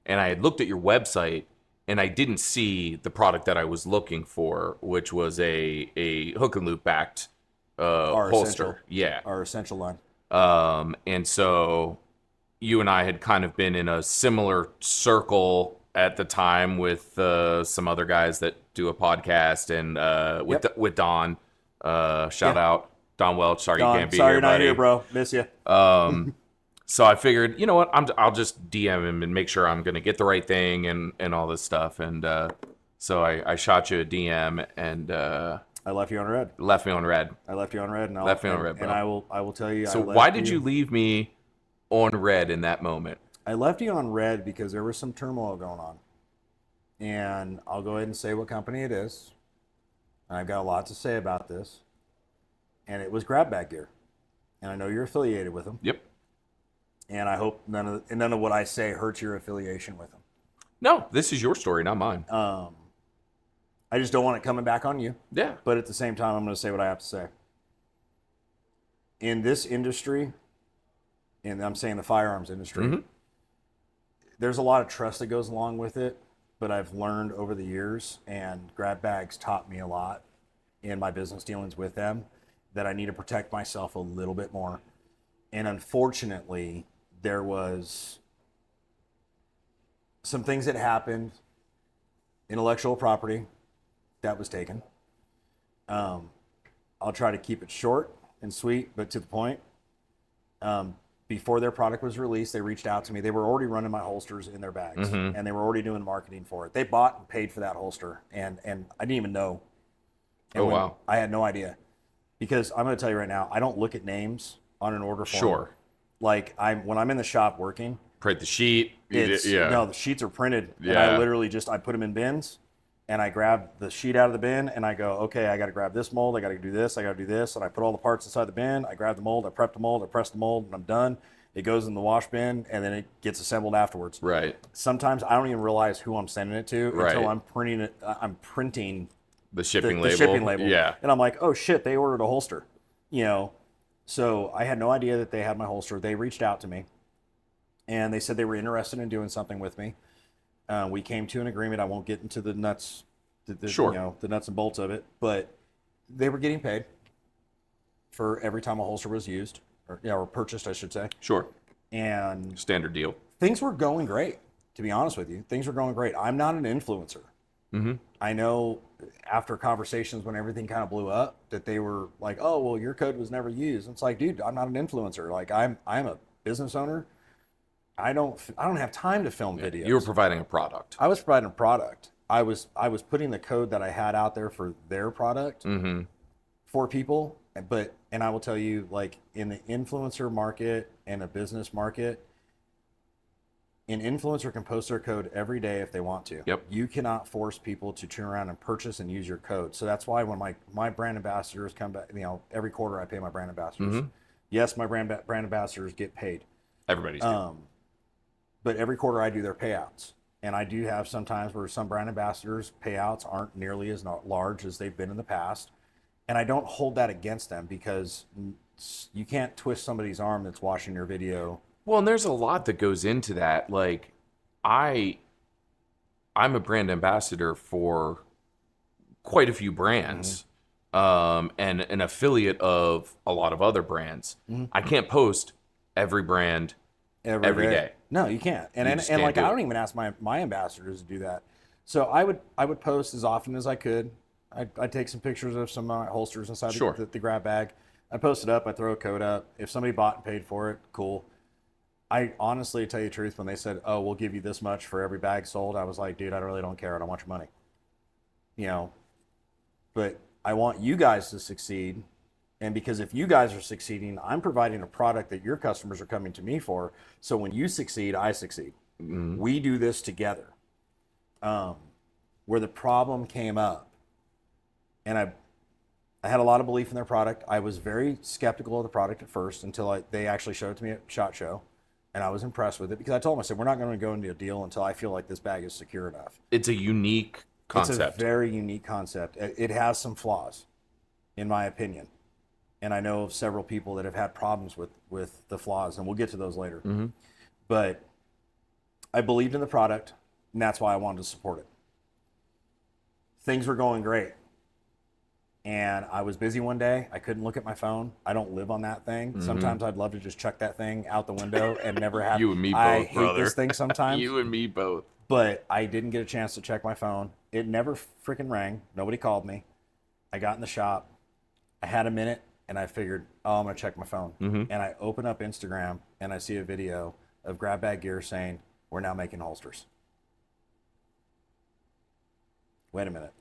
And I had looked at your website, and I didn't see the product that I was looking for, which was a hook and loop backed holster. Essential, Yeah. our essential line. And so you and I had kind of been in a similar circle at the time with some other guys that do a podcast, and with Don. Shout out Don Welch. Sorry Don, you can't be sorry here, you're not buddy. here, bro. Miss you. So I figured, you know what, I'll just DM him and make sure I'm going to get the right thing and all this stuff. And so I shot you a DM, and I left you on red. left me on red. I left you on red, and Left me on red, bro. And I will tell you. So I left why did you leave me on red in that moment? I left you on red because there was some turmoil going on, and I'll go ahead and say what company it is. And I've got a lot to say about this, and it was Grab Bag Gear, and I know you're affiliated with them. Yep. And I hope none of what I say hurts your affiliation with them. No, this is your story, not mine. I just don't want it coming back on you. Yeah. But at the same time, I'm going to say what I have to say. In this industry, and I'm saying the firearms industry, there's a lot of trust that goes along with it. But I've learned over the years, and Grab Bags taught me a lot in my business dealings with them, that I need to protect myself a little bit more. And unfortunately, there was some things that happened, intellectual property that was taken. I'll try to keep it short and sweet, but to the point. Before their product was released, they reached out to me. They were already running my holsters in their bags, and they were already doing marketing for it. They bought and paid for that holster, and I didn't even know. And wow. I had no idea. Because I'm going to tell you right now, I don't look at names on an order form. Sure. Like when I'm in the shop working, Print the sheet. no, the sheets are printed, and Yeah. I literally I put them in bins, and I grab the sheet out of the bin, and I go, okay, I got to grab this mold, I got to do this, and I put all the parts inside the bin. I grab the mold, I prep the mold, I press the mold, and I'm done. It goes in the wash bin, and then it gets assembled afterwards. Right. Sometimes I don't even realize who I'm sending it to until I'm printing it. I'm printing The shipping the label. shipping label. Yeah. And I'm like, oh shit, they ordered a holster. So I had no idea that they had my holster. They reached out to me, and they said they were interested in doing something with me. We came to an agreement. I won't get into the nuts, Sure. the nuts and bolts of it, but they were getting paid for every time a holster was used, or purchased, I should say. Sure. And Standard deal. things were going great, to be honest with you. Things were going great. I'm not an influencer. I know after conversations when everything kind of blew up that they were like, oh, well, your code was never used. It's like, dude, I'm not an influencer. Like I'm a business owner. I don't have time to film videos. You were providing a product. I was providing a product. I was putting the code that I had out there for their product for people. And I will tell you, like in the influencer market and a business market, an influencer can post their code every day if they want to. Yep. You cannot force people to turn around and purchase and use your code. So that's why when my brand ambassadors come back, every quarter I pay my brand ambassadors. Yes, my brand ambassadors get paid. Everybody's do. But every quarter I do their payouts. And I do have sometimes where some brand ambassadors payouts aren't nearly as large as they've been in the past. And I don't hold that against them because you can't twist somebody's arm that's watching your video. Well, and there's a lot that goes into that. Like, I'm a brand ambassador for quite a few brands, and an affiliate of a lot of other brands. I can't post every brand every day. No, you can't. And like I don't even ask my ambassadors to do that. So I would post as often as I could. I'd take some pictures of some holsters inside the grab bag. I post it up. I throw a code up. If somebody bought and paid for it, cool. I honestly, tell you the truth, when they said, oh, we'll give you this much for every bag sold, I was like, dude, I really don't care. I don't want your money. But I want you guys to succeed. And because if you guys are succeeding, I'm providing a product that your customers are coming to me for. So when you succeed, I succeed. We do this together. Where the problem came up, and I had a lot of belief in their product. I was very skeptical of the product at first until they actually showed it to me at SHOT Show. And I was impressed with it because I told them, I said, we're not going to go into a deal until I feel like this bag is secure enough. It's a unique concept. It's a very unique concept. It has some flaws, in my opinion. And I know of several people that have had problems with the flaws, and we'll get to those later. Mm-hmm. But I believed in the product, and that's why I wanted to support it. Things were going great. And I was busy one day. I couldn't look at my phone. I don't live on that thing. Mm-hmm. Sometimes I'd love to just chuck that thing out the window and never have. You and me both, I hate brother. this thing sometimes. You and me both. But I didn't get a chance to check my phone. It never freaking rang. Nobody called me. I got in the shop. I had a minute, and I figured, oh, I'm going to check my phone. Mm-hmm. And I open up Instagram, and I see a video of Grab Bag Gear saying, we're now making holsters. Wait a minute.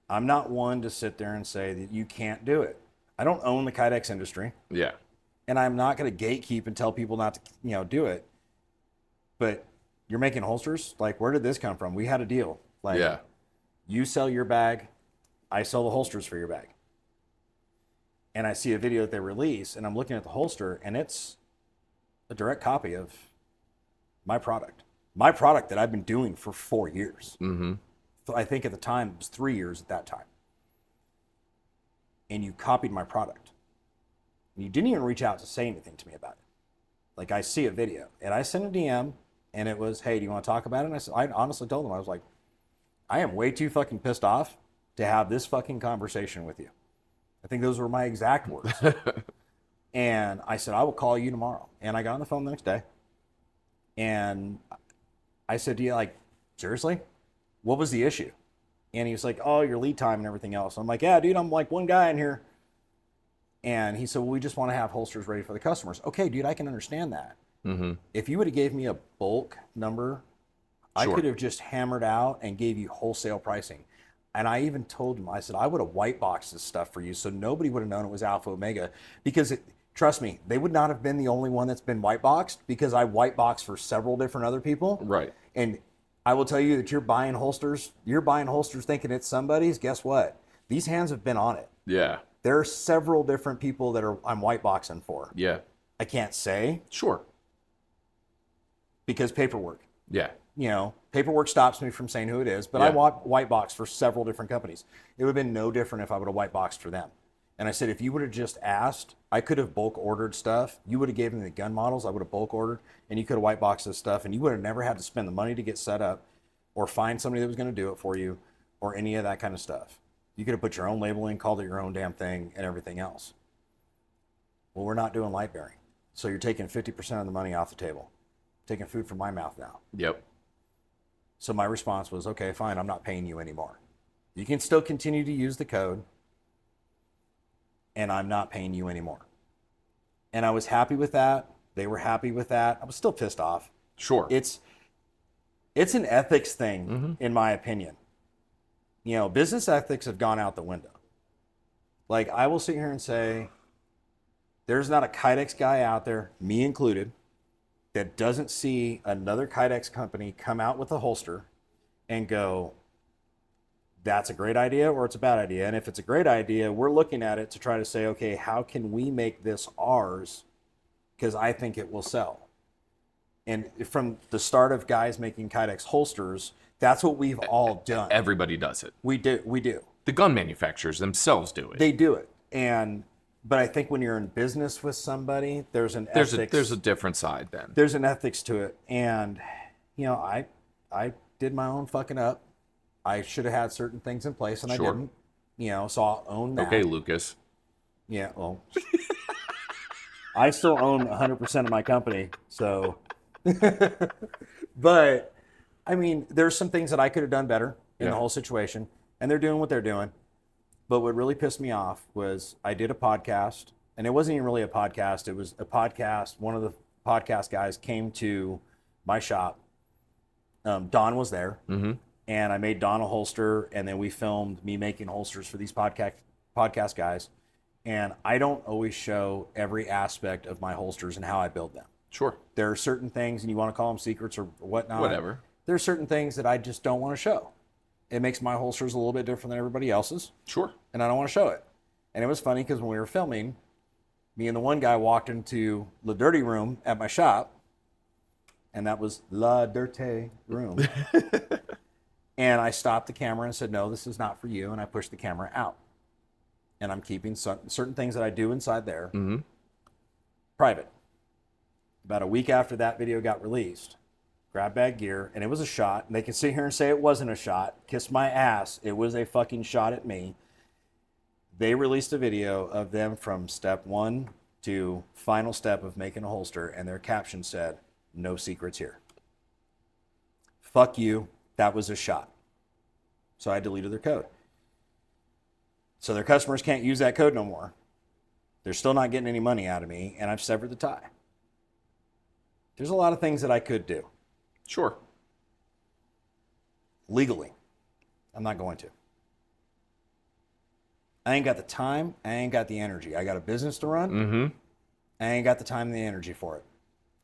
I'm not one to sit there and say that you can't do it. I don't own the Kydex industry. Yeah. And I'm not going to gatekeep and tell people not to, do it. But you're making holsters? Like, where did this come from? We had a deal. Like, yeah. You sell your bag, I sell the holsters for your bag. And I see a video that they release, and I'm looking at the holster, and it's a direct copy of my product. My product that I've been doing for 4 years. Mm-hmm. I think at the time it was 3 years at that time. And you copied my product. And you didn't even reach out to say anything to me about it. Like, I see a video, and I sent a DM, and it was, hey, do you want to talk about it? And I honestly told them, I was like, I am way too fucking pissed off to have this fucking conversation with you. I think those were my exact words. And I said, I will call you tomorrow. And I got on the phone the next day. And I said, do you, like, seriously? What was the issue? And he was like, oh, your lead time and everything else. I'm like, yeah, dude, I'm like one guy in here. And he said, well, we just want to have holsters ready for the customers. Okay, dude, I can understand that. Mm-hmm. If you would have gave me a bulk number, I could have just hammered out and gave you wholesale pricing. And I even told him, I said, I would have white boxed this stuff for you so nobody would have known it was Alpha Omega. Because, trust me, they would not have been the only one that's been white boxed, because I white boxed for several different other people. Right. And I will tell you that you're buying holsters thinking it's somebody's. Guess what? These hands have been on it. Yeah. There are several different people that I'm white boxing for. Yeah. I can't say. Sure. Because paperwork. Yeah. Paperwork stops me from saying who it is, but I white boxed for several different companies. It would have been no different if I would have white boxed for them. And I said, if you would have just asked, I could have bulk ordered stuff. You would have given me the gun models. I would have bulk ordered, and you could have white boxed this stuff, and you would have never had to spend the money to get set up or find somebody that was going to do it for you or any of that kind of stuff. You could have put your own label in, called it your own damn thing, and everything else. Well, we're not doing light bearing. So you're taking 50% of the money off the table. Taking food from my mouth now. Yep. So my response was, okay, fine, I'm not paying you anymore. You can still continue to use the code, and I'm not paying you anymore. And I was happy with that. They were happy with that. I was still pissed off. Sure. It's an ethics thing, in my opinion. Business ethics have gone out the window. Like, I will sit here and say, there's not a Kydex guy out there, me included, that doesn't see another Kydex company come out with a holster and go, that's a great idea or it's a bad idea. And if it's a great idea, we're looking at it to try to say, okay, how can we make this ours? Because I think it will sell. And from the start of guys making Kydex holsters, that's what we've all done. Everybody does it. We do. The gun manufacturers themselves do it. They do it. But I think when you're in business with somebody, there's ethics. There's a different side then. There's an ethics to it. And, I did my own fucking up. I should have had certain things in place, and Sure. I didn't. So I'll own that. Okay, Lucas. Yeah, well, I still own 100% of my company, so. But, I mean, there's some things that I could have done better in the whole situation, and they're doing what they're doing. But what really pissed me off was I did a podcast, and it wasn't even really a podcast. It was a podcast. One of the podcast guys came to my shop. Don was there, and I made Don a holster, and then we filmed me making holsters for these podcast guys. And I don't always show every aspect of my holsters and how I build them. Sure. There are certain things, and you want to call them secrets or whatnot. Whatever. There are certain things that I just don't want to show. It makes my holsters a little bit different than everybody else's. Sure. And I don't want to show it. And it was funny because when we were filming, me and the one guy walked into the dirty room at my shop, and that was La Dirty Room. And I stopped the camera and said, no, this is not for you. And I pushed the camera out. and I'm keeping certain things that I do inside there Mm-hmm. private. About a week after that video got released, Grab Bag Gear, and it was a shot. And they can sit here and say it wasn't a shot. Kiss my ass. It was a fucking shot at me. They released a video of them from step 1 to final step of making a holster, and their caption said, "No secrets here." Fuck you. That was a shot. So I deleted their code. So their customers can't use that code no more. They're still not getting any money out of me, and I've severed the tie. There's a lot of things that I could do. Sure. Legally. I'm not going to. I ain't got the time. I ain't got the energy. I got a business to run. Mm-hmm. I ain't got the time and the energy for it.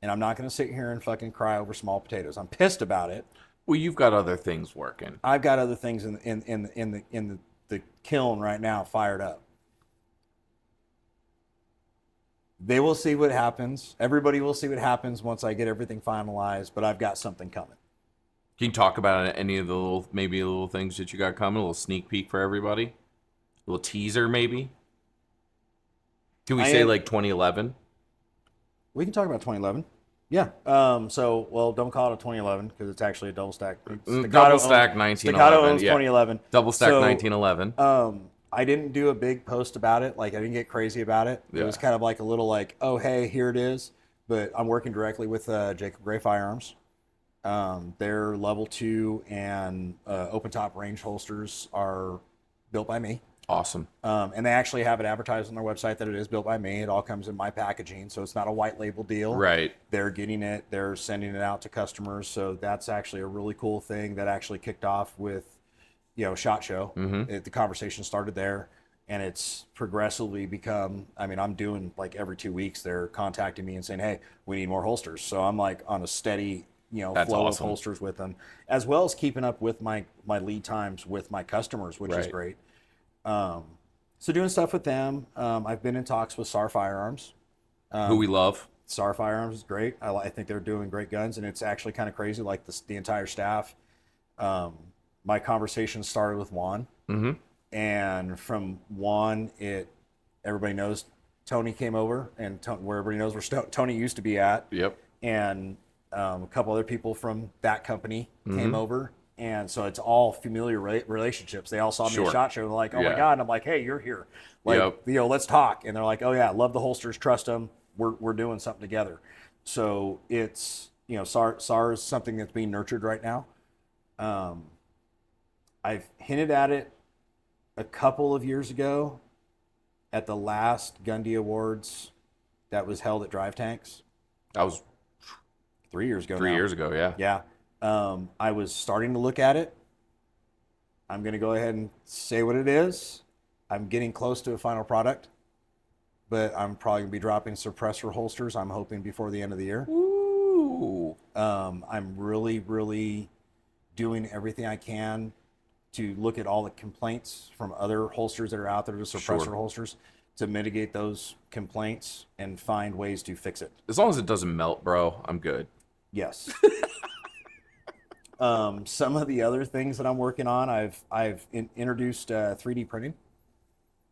And I'm not going to sit here and fucking cry over small potatoes. I'm pissed about it. Well, you've got other things working. I've got other things in the kiln right now fired up. They will see what happens. Everybody will see what happens once I get everything finalized, but I've got something coming. Can you talk about any of the little things that you got coming? A little sneak peek for everybody? A little teaser, maybe? Can we say like 2011? We can talk about 2011. Yeah. Well, don't call it a 2011 because it's actually a double stack. Double stack 1911. Staccato owns yeah. 2011. Double stack 1911. I didn't do a big post about it. Like, I didn't get crazy about it. Yeah. It was kind of like a little like, oh, hey, here it is. But I'm working directly with Jacob Gray Firearms. Their level 2 and open top range holsters are built by me. Awesome. And they actually have it advertised on their website that it is built by me. It all comes in my packaging, so it's not a white label deal. Right. They're getting it. They're sending it out to customers. So that's actually a really cool thing that actually kicked off with, SHOT Show. Mm-hmm. The conversation started there, and it's progressively become, I'm doing like every 2 weeks, they're contacting me and saying, hey, we need more holsters. So I'm like on a steady, That's flow awesome. of holsters with them, as well as keeping up with my lead times with my customers, which is great. So doing stuff with them. I've been in talks with SAR Firearms. Who we love. SAR Firearms is great. I think they're doing great guns, and it's actually kind of crazy. Like the entire staff. My conversation started with Juan, and from Juan, everybody knows Tony came over, and where everybody knows where Tony used to be at. Yep. And a couple other people from that company came over. And so it's all familiar relationships. They all saw me at SHOT Show. They're like, oh my God. And I'm like, hey, you're here. Like, let's talk. And they're like, oh yeah, love the holsters, trust them. We're doing something together. So it's, SAR is something that's being nurtured right now. I've hinted at it a couple of years ago at the last Gundy Awards that was held at Drive Tanks. That was 3 years ago. 3 years ago, yeah. Yeah. I was starting to look at it. I'm going to go ahead and say what it is. I'm getting close to a final product, but I'm probably going to be dropping suppressor holsters, I'm hoping, before the end of the year. Ooh. I'm really, really doing everything I can to look at all the complaints from other holsters that are out there, the suppressor holsters, to mitigate those complaints and find ways to fix it. As long as it doesn't melt, bro, I'm good. Yes. Some of the other things that I'm working on, I've introduced 3D printing.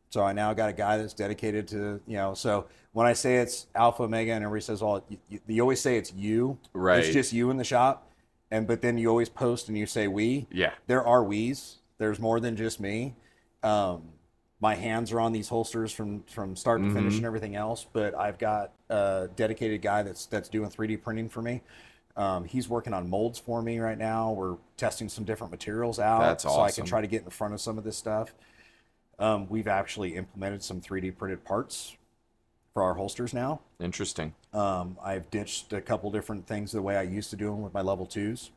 So I now got a guy that's dedicated to, so when I say it's Alpha Omega and everybody says, well, you always say it's you. Right. It's just you in the shop. But then you always post and you say we. Yeah. There are we's. There's more than just me. My hands are on these holsters from start to finish and everything else. But I've got a dedicated guy that's doing 3D printing for me. He's working on molds for me right now. We're testing some different materials out. That's awesome. So I can try to get in front of some of this stuff. We've actually implemented some 3D printed parts for our holsters now. Interesting. I've ditched a couple different things the way I used to do them with my level 2s.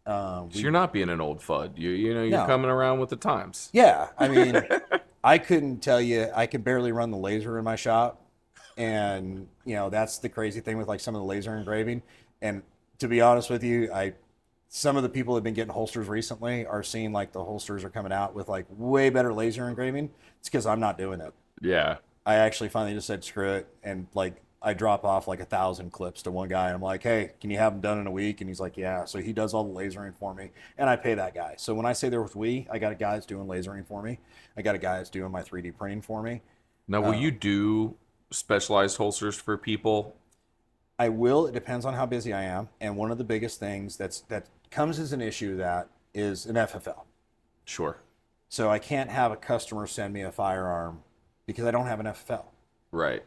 So you're not being an old FUD. You're coming around with the times. Yeah. I couldn't tell you, I could barely run the laser in my shop. And, that's the crazy thing with like some of the laser engraving. And to be honest with you, some of the people that have been getting holsters recently are seeing like the holsters are coming out with like way better laser engraving. It's because I'm not doing it. Yeah. I actually finally just said screw it and like I drop off like 1,000 clips to one guy. And I'm like, hey, can you have them done in a week? And he's like, yeah. So he does all the lasering for me, and I pay that guy. So when I say there was I got a guy that's doing lasering for me. I got a guy that's doing my 3D printing for me. Now, will you do specialized holsters for people? I will. It depends on how busy I am. And one of the biggest things that comes as an issue that is an FFL. Sure. So I can't have a customer send me a firearm because I don't have an FFL. Right.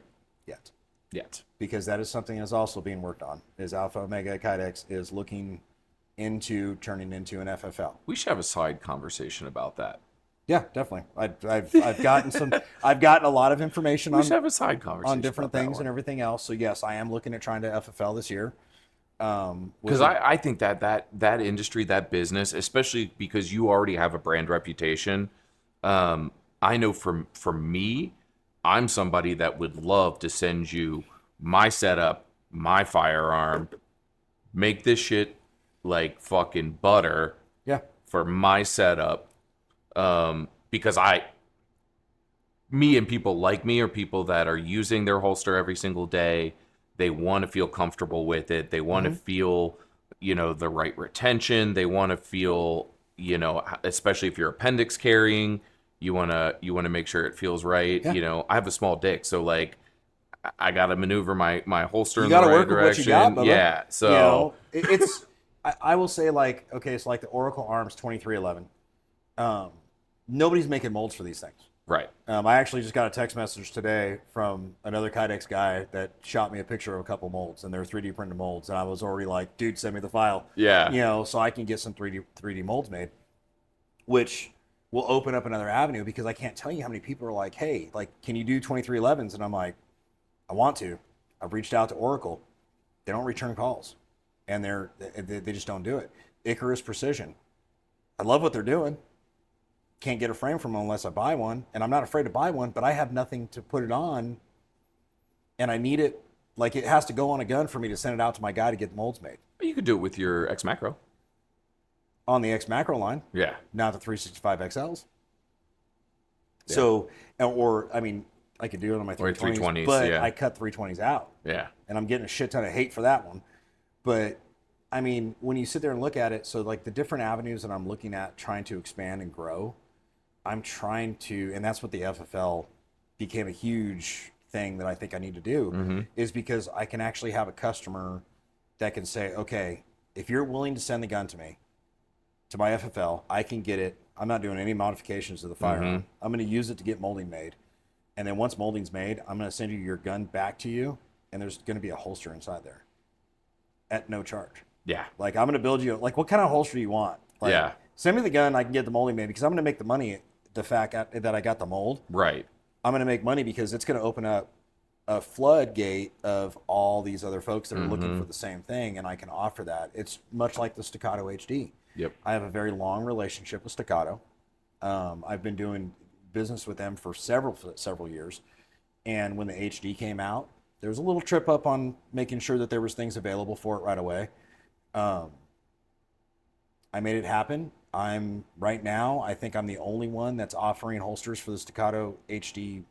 Yet. Because that is something that's also being worked on. Is Alpha Omega Kydex is looking into turning into an FFL. We should have a side conversation about that. Yeah, definitely. I've gotten a lot of information We should have a side conversation on different about that things one. and everything else. So yes, I am looking at trying to FFL this year. Because I think that industry, that business, especially because you already have a brand reputation, I know for me, I'm somebody that would love to send you my setup, my firearm, make this shit like fucking butter for my setup. Because me and people like me are people that are using their holster every single day. They want to feel comfortable with it. They want to feel, the right retention. They want to feel, especially if you're appendix carrying, you want to make sure it feels right. Yeah. I have a small dick, so like I got to maneuver my holster you in the gotta right work direction. with what you got, Bubba. Yeah. So it's I will say, like, okay, it's like the Oracle Arms 2311. Nobody's making molds for these things. right. I actually just got a text message today from another Kydex guy that shot me a picture of a couple molds, and they're 3D printed molds, and I was already like, dude, send me the file. Yeah. So I can get some 3D molds made, which will open up another avenue, because I can't tell you how many people are like, hey, like, can you do 2311s? And I'm like, I want to. I've reached out to Oracle. They don't return calls, and they just don't do it. Icarus Precision. I love what they're doing. Can't get a frame from them unless I buy one, and I'm not afraid to buy one, but I have nothing to put it on, and I need it. Like, it has to go on a gun for me to send it out to my guy to get the molds made. You could do it with your X Macro. On the X Macro line, Yeah. not the 365 XLs. Yeah. So, or I mean, I could do it on my 320s, but yeah. I cut 320s out. Yeah. And I'm getting a shit ton of hate for that one. But I mean, when you sit there and look at it, so like the different avenues that I'm looking at trying to expand and grow, I'm trying to, and that's what the FFL became a huge thing that I think I need to do, is because I can actually have a customer that can say, okay, if you're willing to send the gun to me, to my FFL, I can get it. I'm not doing any modifications to the firearm. I'm going to use it to get molding made. And then once molding's made, I'm going to send you your gun back to you, and there's going to be a holster inside there at no charge. Yeah. Like, I'm going to build you, like, what kind of holster do you want? Like, Yeah. send me the gun, I can get the molding made, because I'm going to make the money, the fact that I got the mold. Right. I'm going to make money because it's going to open up a floodgate of all these other folks that are looking for the same thing, and I can offer that. It's much like the Staccato HD. Yep. I have a very long relationship with Staccato. I've been doing business with them for several years, and when the HD came out, there was a little trip up on making sure that there was things available for it right away. I made it happen. Right now, I think I'm the only one that's offering holsters for the Staccato HD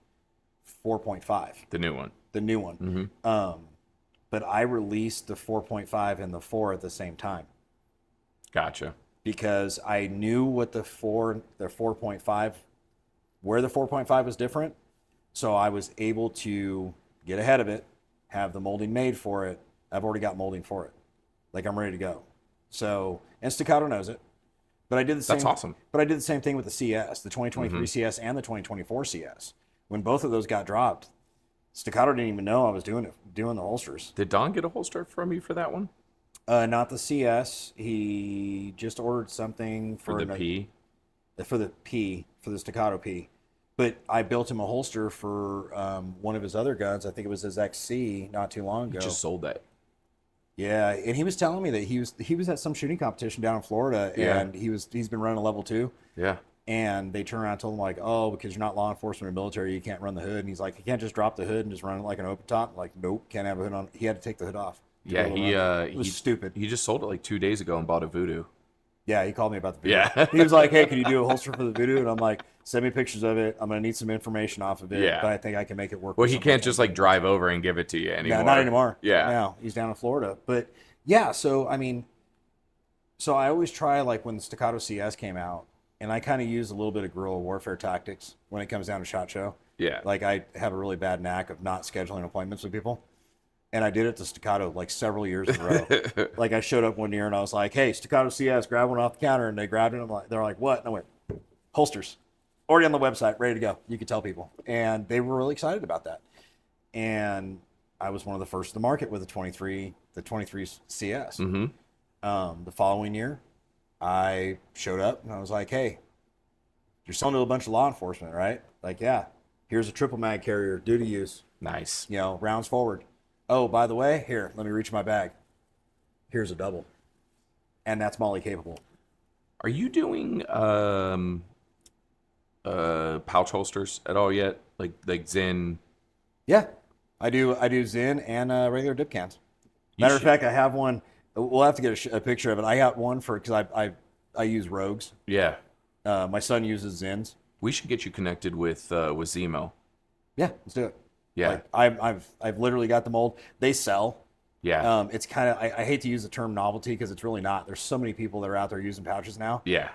4.5. The new one. The new one. But I released the 4.5 and the 4 at the same time, Gotcha. because I knew what the 4.5, where the 4.5 was different. So I was able to get ahead of it, have the molding made for it. I've already got molding for it. Like, I'm ready to go. So, and Staccato knows it. But I did the same. That's awesome. But I did the same thing with the CS, the 2023 CS and the 2024 CS. When both of those got dropped, Staccato didn't even know I was doing the holsters. Did Don get a holster from you for that one? Not the CS. He just ordered something For the P? For the Staccato P. But I built him a holster for one of his other guns. I think it was his XC not too long ago. He just sold that. Yeah, and he was telling me that he was at some shooting competition down in Florida, and he's been running a level 2. Yeah. And they turned around and told him, like, oh, because you're not law enforcement or military, you can't run the hood. And he's like, you can't just drop the hood and just run it like an open top. I'm like, nope, can't have a hood on. He had to take the hood off. Yeah, It was stupid. He just sold it like 2 days ago and bought a Voodoo. Yeah, he called me about the video. Yeah. He was like, "Hey, can you do a holster for the video?" And I'm like, "Send me pictures of it. I'm gonna need some information off of it, Yeah. but I think I can make it work." Well, with he something can't just like drive over and give it to you anymore. No, not anymore. Yeah. No, he's down in Florida. But yeah, so I mean, so I always try, like when the Staccato CS came out, and I kind of use a little bit of guerrilla warfare tactics when it comes down to SHOT Show. Yeah. Like I have a really bad knack of not scheduling appointments with people. And I did it to Staccato like several years in a row. Like I showed up one year and I was like, "Hey, Staccato CS, grab one off the counter." And they grabbed it. They're like, "What?" And I went, "Holsters. Already on the website, ready to go. You can tell people." And they were really excited about that. And I was one of the first to the market with the 23 CS. Mm-hmm. The following year, I showed up and I was like, "Hey, you're selling to a bunch of law enforcement, right?" Like, "Yeah, here's a triple mag carrier, duty use. Nice. You know, rounds forward. Oh, by the way, here, let me reach my bag. Here's a double." And that's Molly capable. Are you doing pouch holsters at all yet? Like Zin? Yeah, I do Zin and regular dip cans. Matter of fact, I have one. We'll have to get a picture of it. I got one because I use Rogues. Yeah. My son uses Zins. We should get you connected with Zemo. Yeah, let's do it. Yeah. Like I've literally got the mold. They sell. Yeah. It's kind of I hate to use the term novelty because it's really not. There's so many people that are out there using pouches now. Yeah.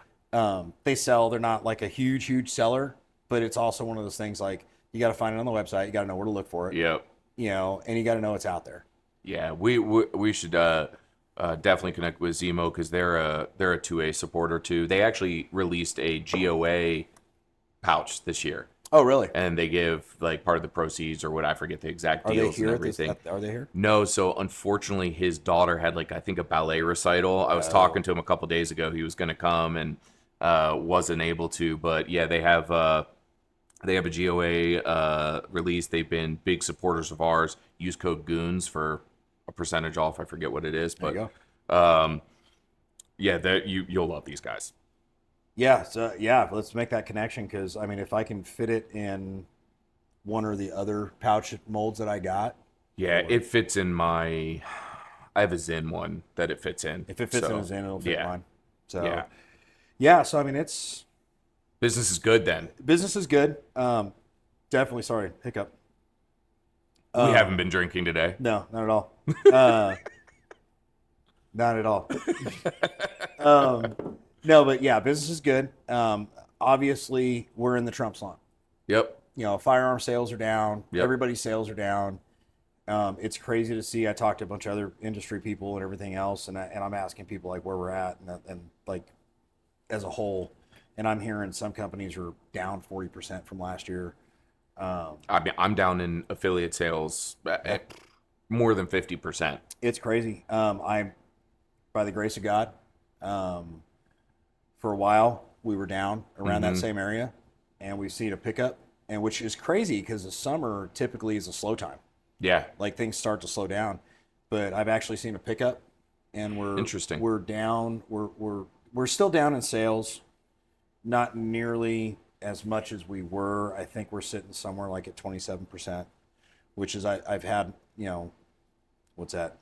They sell. They're not like a huge seller, but it's also one of those things like you got to find it on the website. You got to know where to look for it. Yep. You know, and you got to know it's out there. Yeah. We should definitely connect with Zemo because they're a 2A supporter too. They actually released a GOA pouch this year. Oh, really? And they give like part of the proceeds or what, I forget the exact Are they deals here and at this? everything. Are they here? No, so unfortunately his daughter had like I think a ballet recital. I was talking to him a couple days ago. He was going to come and wasn't able to, but yeah, they have a GOA release. They've been big supporters of ours. Use code GOONS for a percentage off. I forget what it is, but There you go. Yeah, you'll love these guys. Yeah, so yeah, let's make that connection because I mean, if I can fit it in one or the other pouch molds that I got, Yeah, it fits in my. I have a Zin one that it fits in. if it fits in a Zin, it'll fit mine. So yeah, so I mean, it's business is good then. business is good. Definitely, sorry, hiccup. We haven't been drinking today. No, not at all. Not at all. No, but yeah, business is good. Obviously, we're in the Trump slump. Yep. You know, firearm sales are down. Yep. Everybody's sales are down. It's crazy to see. I talked to a bunch of other industry people and everything else, and I'm asking people like where we're at and like as a whole. And I'm hearing some companies are down 40% from last year. I mean, I'm down in affiliate sales at more than 50%. It's crazy. I'm, by the grace of God, for a while we were down around that same area, and we've seen a pickup, and which is crazy because the summer typically is a slow time. Yeah. Like things start to slow down, but I've actually seen a pickup, and we're down. We're still down in sales, not nearly as much as we were. I think we're sitting somewhere like at 27%, which is I've had, you know, what's that?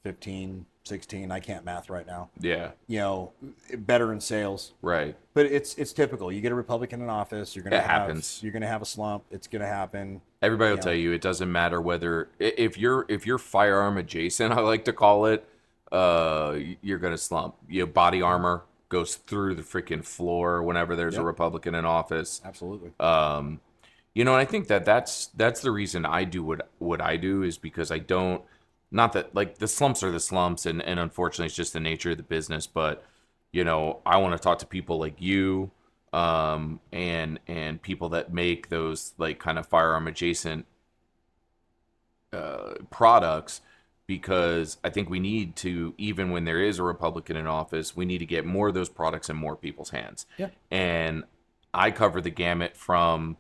15, 16. I can't math right now. Yeah. You know, better in sales. Right. But it's typical. You get a Republican in office, you're gonna happens. You're gonna have a slump. It's gonna happen. Everybody will tell you it doesn't matter whether if you're firearm adjacent, I like to call it, you're gonna slump. Body armor goes through the freaking floor whenever there's a Republican in office. Absolutely. And I think that's the reason I do what I do is because I don't, not that like the slumps are the slumps and unfortunately it's just the nature of the business, but I want to talk to people like you and people that make those like kind of firearm adjacent products, because I think we need to, even when there is a Republican in office, we need to get more of those products in more people's hands. Yeah. And I cover the gamut from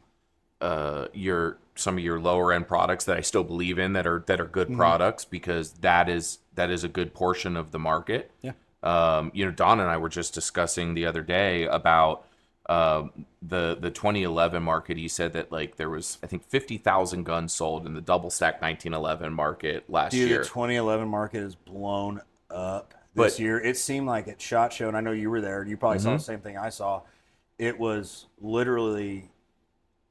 some of your lower end products that I still believe in that are good products, because that is a good portion of the market. Yeah. Don and I were just discussing the other day about the 2011 market. He said that like there was, I think, 50,000 guns sold in the double stack 1911 market last year. The 2011 market is blown up. this year. It seemed like at SHOT Show, and I know you were there, and you probably saw the same thing I saw. It was literally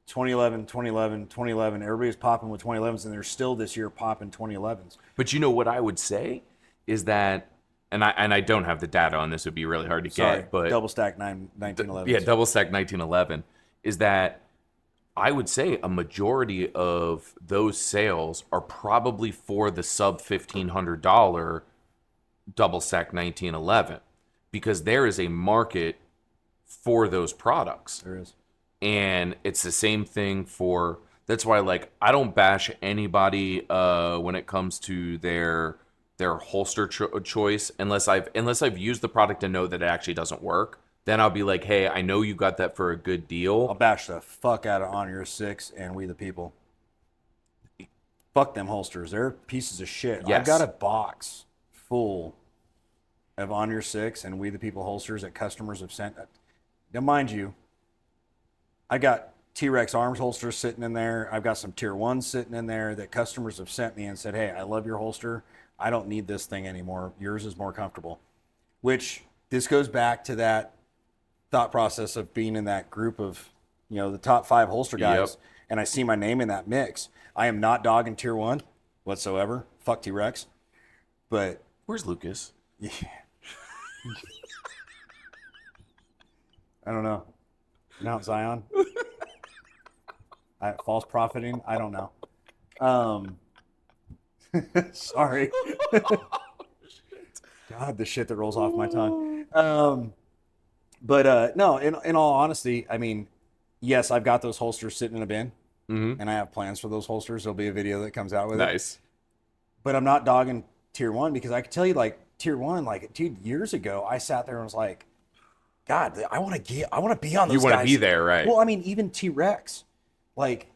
2011, 2011, 2011. Everybody's popping with 2011s, and they're still this year popping 2011s. But you know what I would say is that, and I don't have the data on this. It would be really hard to get. But double stack 1911s. Yeah, double stack 1911 is that I would say a majority of those sales are probably for the sub $1,500 double stack 1911 because there is a market for those products. There is. And it's the same thing for, that's why like I don't bash anybody when it comes to their holster choice unless I've used the product and know that it actually doesn't work. Then I'll be like, hey, I know you got that for a good deal. I'll bash the fuck out of On Your 6 and We the People. Fuck them holsters. They're pieces of shit. Yes. I've got a box full of On Your 6 and We the People holsters that customers have sent. Now, mind you, I got T-Rex arms holsters sitting in there. I've got some tier 1s sitting in there that customers have sent me and said, hey, I love your holster. I don't need this thing anymore. Yours is more comfortable. Which, this goes back to that thought process of being in that group of, the top 5 holster guys, and I see my name in that mix. I am not dogging tier 1 whatsoever. Fuck T-Rex. But where's Lucas? Yeah. I don't know. Mount Zion. False profiting. I don't know. Sorry. God, the shit that rolls off my tongue. But no, in all honesty, I mean, yes, I've got those holsters sitting in a bin, and I have plans for those holsters. There'll be a video that comes out with it. Nice. But I'm not dogging tier 1 because I can tell you, like, tier 1, like, dude, years ago, I sat there and was like, God, I want to be on those guys. You want to be there, right? Well, I mean, even T-Rex, like,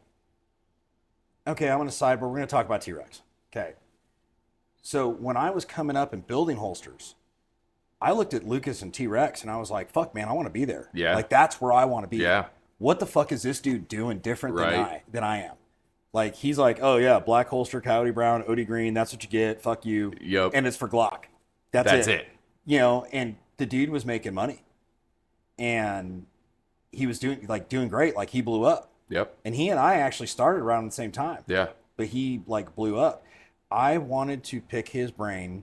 okay, I'm going to sidebar. We're going to talk about T-Rex. Okay. So when I was coming up and building holsters, I looked at Lucas and T-Rex and I was like, fuck, man, I want to be there. Yeah. Like, that's where I want to be. Yeah. What the fuck is this dude doing different Right. than I am? Like, he's like, oh, yeah, black holster, coyote brown, OD green, that's what you get. Fuck you. Yep. And it's for Glock. That's it. And the dude was making money. And he was doing great. Like, he blew up. Yep. And he and I actually started around the same time. Yeah. But he, like, blew up. I wanted to pick his brain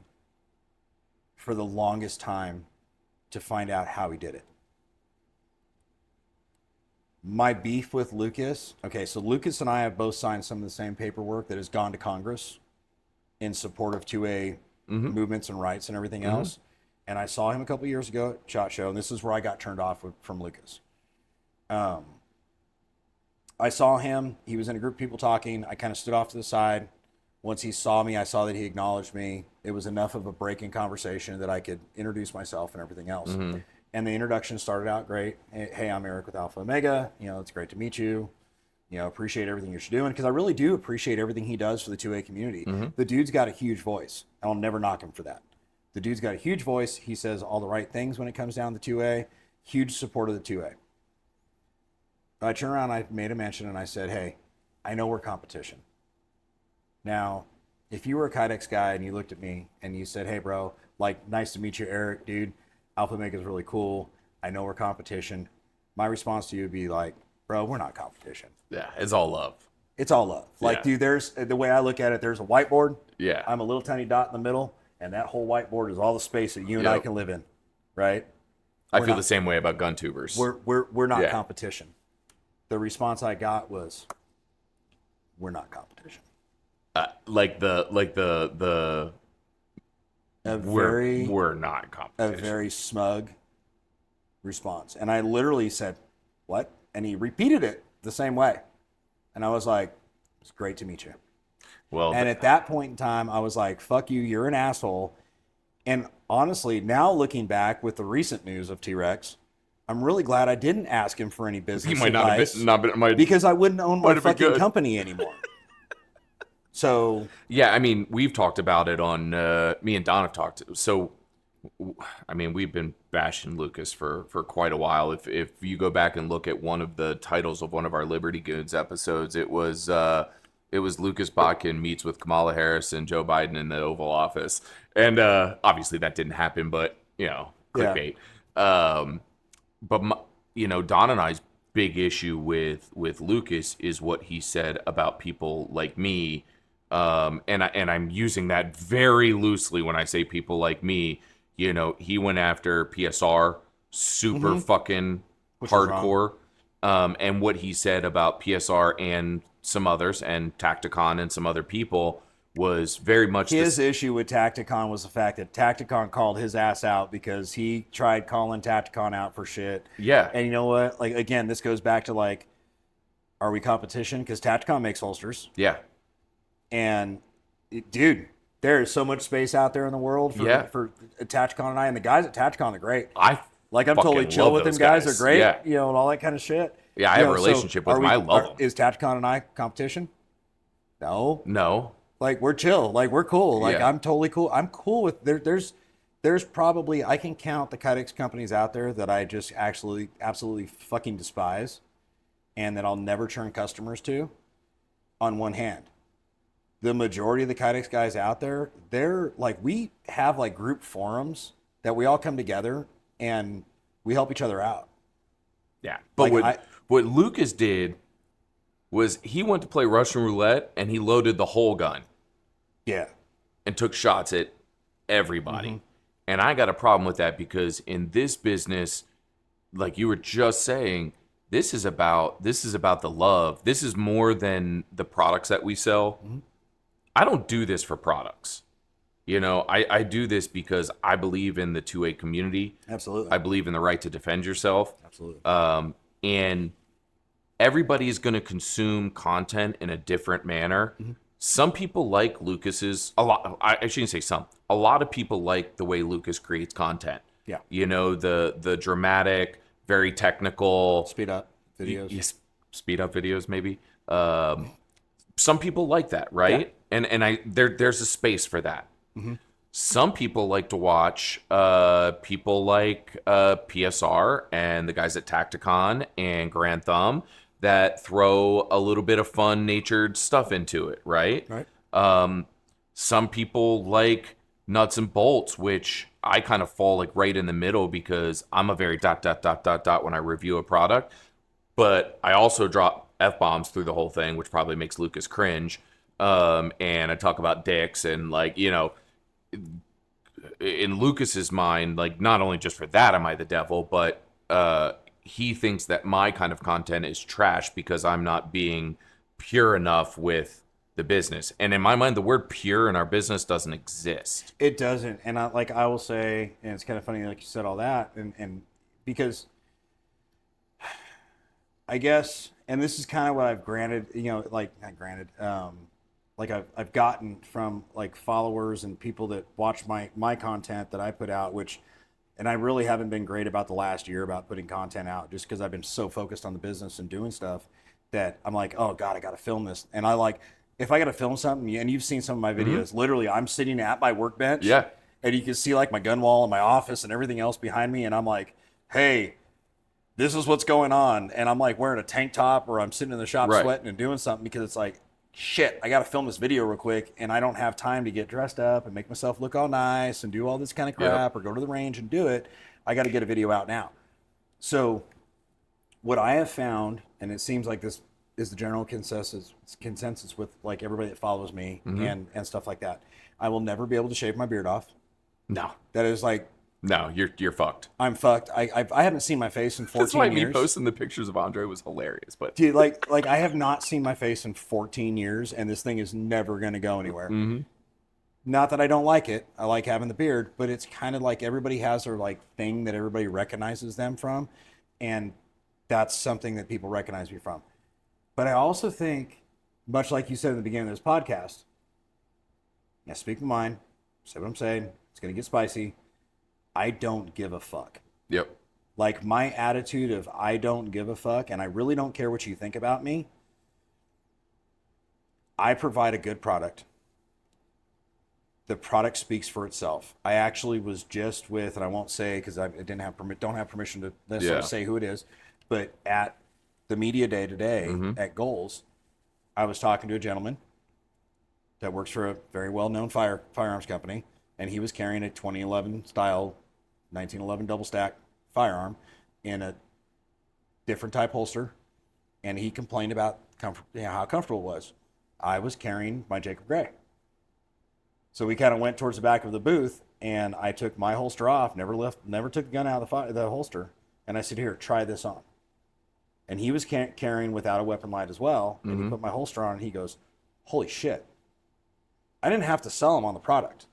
for the longest time to find out how he did it. My beef with Lucas, okay, so Lucas and I have both signed some of the same paperwork that has gone to Congress in support of 2A movements and rights and everything else. And I saw him a couple years ago at SHOT Show, and this is where I got turned off from Lucas. I saw him. He was in a group of people talking. I kind of stood off to the side. Once he saw me, I saw that he acknowledged me. It was enough of a break in conversation that I could introduce myself and everything else. And the introduction started out great. Hey, I'm Erik with Alpha Omega. It's great to meet you. Appreciate everything you're doing, because I really do appreciate everything he does for the 2A community. The dude's got a huge voice. I'll never knock him for that. The dude's got a huge voice. He says all the right things when it comes down to 2A. Huge support of the 2A. I turned around, I made a mention, and I said, hey, I know we're competition. Now, if you were a Kydex guy and you looked at me and you said, hey, bro, like, nice to meet you, Erik, dude. Alpha Omega is really cool. I know we're competition. My response to you would be like, bro, we're not competition. Yeah, it's all love. It's all love. Like, dude, there's the way I look at it, there's a whiteboard. Yeah. I'm a little tiny dot in the middle, and that whole whiteboard is all the space that you and I can live in, right? I feel the same way about gun tubers. We're not competition. The response I got was, we're not competition. We're not competition. A very smug response. And I literally said, what? And he repeated it the same way. And I was like, it's great to meet you. Well, and at that point in time, I was like, fuck you, you're an asshole. And honestly, now looking back with the recent news of T-Rex, I'm really glad I didn't ask him for any business he might advice not have been, because I wouldn't own my fucking company anymore. So yeah, I mean, we've talked about it on me and Don have talked. So I mean, we've been bashing Lucas for quite a while. If you go back and look at one of the titles of one of our Liberty Goods episodes, it was Lucas Botkin meets with Kamala Harris and Joe Biden in the Oval Office, and obviously that didn't happen, but clickbait. But Don and I's big issue with Lucas is what he said about people like me, and I'm using that very loosely when I say people like me. He went after PSR super fucking hardcore, and what he said about PSR and some others and Tacticon and some other people was very much his issue with Tacticon was the fact that Tacticon called his ass out because he tried calling Tacticon out for shit. Yeah. And you know what? Like, again, this goes back to like, are we competition? Because Tacticon makes holsters. Yeah. And dude, there is so much space out there in the world for Tacticon and I. And the guys at Tacticon are great. I'm totally chill with them guys. They're great, and all that kind of shit. Yeah, I have a relationship with them. I love them. Is Tacticon and I competition? No. Like, we're chill. Like, we're cool. Like, I'm totally cool. I'm cool with there's probably, I can count the Kydex companies out there that I just absolutely fucking despise and that I'll never turn customers to on one hand. The majority of the Kydex guys out there, they're like, we have like group forums that we all come together and we help each other out. Yeah. But what Lucas did was he went to play Russian roulette and he loaded the whole gun. Yeah. And took shots at everybody. And I got a problem with that because in this business, like you were just saying, this is about the love. This is more than the products that we sell. I don't do this for products. I do this because I believe in the 2A community. Absolutely. I believe in the right to defend yourself. Absolutely. And everybody is going to consume content in a different manner. Some people like Lucas's I shouldn't say some. A lot of people like the way Lucas creates content. Yeah. The dramatic, very technical speed up videos. Yes, speed up videos maybe. Some people like that, right? Yeah. And there's a space for that. Some people like to watch people like PSR and the guys at Tacticon and Grand Thumb that throw a little bit of fun natured stuff into it, right? Some people like nuts and bolts, which I kind of fall like right in the middle because I'm a very ... when I review a product, but I also drop F-bombs through the whole thing, which probably makes Lucas cringe. And I talk about dicks and in Lucas's mind, like not only just for that am I the devil, but he thinks that my kind of content is trash because I'm not being pure enough with the business. And in my mind, the word pure in our business doesn't exist. It doesn't. And I will say, and it's kind of funny, like you said all that, and because I guess, and this is kind of what I've granted, not granted, like I've gotten from like followers and people that watch my content that I put out, and I really haven't been great about the last year about putting content out just because I've been so focused on the business and doing stuff that I'm like, oh God, I got to film this. And if I got to film something, and you've seen some of my videos, literally I'm sitting at my workbench and you can see like my gun wall in my office and everything else behind me. And I'm like, hey, this is what's going on. And I'm like wearing a tank top or I'm sitting in the shop sweating and doing something because it's like, shit, I got to film this video real quick and I don't have time to get dressed up and make myself look all nice and do all this kind of crap or go to the range and do it. I got to get a video out now. So what I have found, and it seems like this is the general consensus with like everybody that follows me and stuff like that, I will never be able to shave my beard off. No. That is like, no, you're fucked. I'm fucked. I haven't seen my face in 14 years. That's why me posting the pictures of Andre was hilarious. But dude, like I have not seen my face in 14 years, and this thing is never going to go anywhere. Not that I don't like it. I like having the beard, but it's kind of like everybody has their like thing that everybody recognizes them from, and that's something that people recognize me from. But I also think, much like you said in the beginning of this podcast, I speak my mind, say what I'm saying. It's going to get spicy. I don't give a fuck. Yep. Like my attitude of I don't give a fuck and I really don't care what you think about me. I provide a good product. The product speaks for itself. I actually was just with, and I won't say because I don't have permission to necessarily say who it is, but at the media day today at Goals, I was talking to a gentleman that works for a very well-known firearms company, and he was carrying a 2011 style 1911 double stack firearm in a different type holster, and he complained about how comfortable it was. I was carrying my Jacob Gray. So we kind of went towards the back of the booth, and I took my holster off, never took the gun out of the holster, and I said, here, try this on. And he was carrying without a weapon light as well, and he put my holster on, and he goes, holy shit. I didn't have to sell him on the product.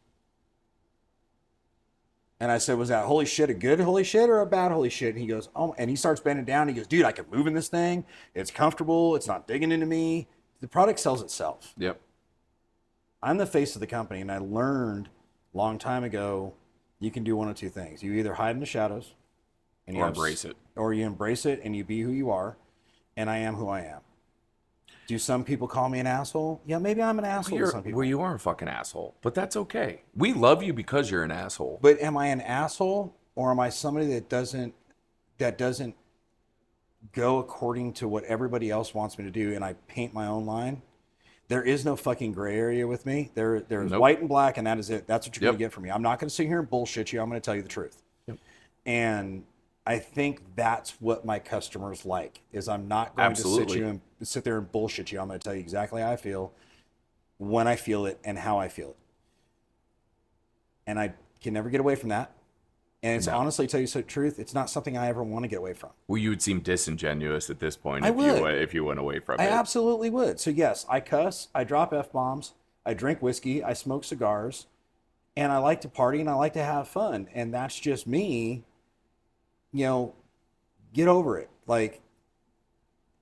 And I said, was that holy shit a good holy shit or a bad holy shit? And he goes, oh, and he starts bending down. He goes, dude, I can move in this thing. It's comfortable. It's not digging into me. The product sells itself. Yep. I'm the face of the company, and I learned a long time ago, you can do one of two things. You either hide in the shadows, and you embrace it. Or you embrace it and you be who you are, and I am who I am. Do some people call me an asshole? Yeah, maybe I'm an asshole to some people. Well, you are a fucking asshole, but that's okay. We love you because you're an asshole. But am I an asshole, or am I somebody that doesn't go according to what everybody else wants me to do, and I paint my own line? There is no fucking gray area with me. There's white and black, and that is it. That's what you're going to get from me. I'm not going to sit here and bullshit you. I'm going to tell you the truth. Yep. And I think that's what my customers like, is I'm not going to sit there and bullshit you. I'm going to tell you exactly how I feel, when I feel it, and how I feel it. And I can never get away from that. And it's honestly, tell you the truth, it's not something I ever want to get away from. Well, you would seem disingenuous at this point if you went away from it. I absolutely would. So yes, I cuss, I drop F-bombs, I drink whiskey, I smoke cigars, and I like to party and I like to have fun. And that's just me. Get over it. Like,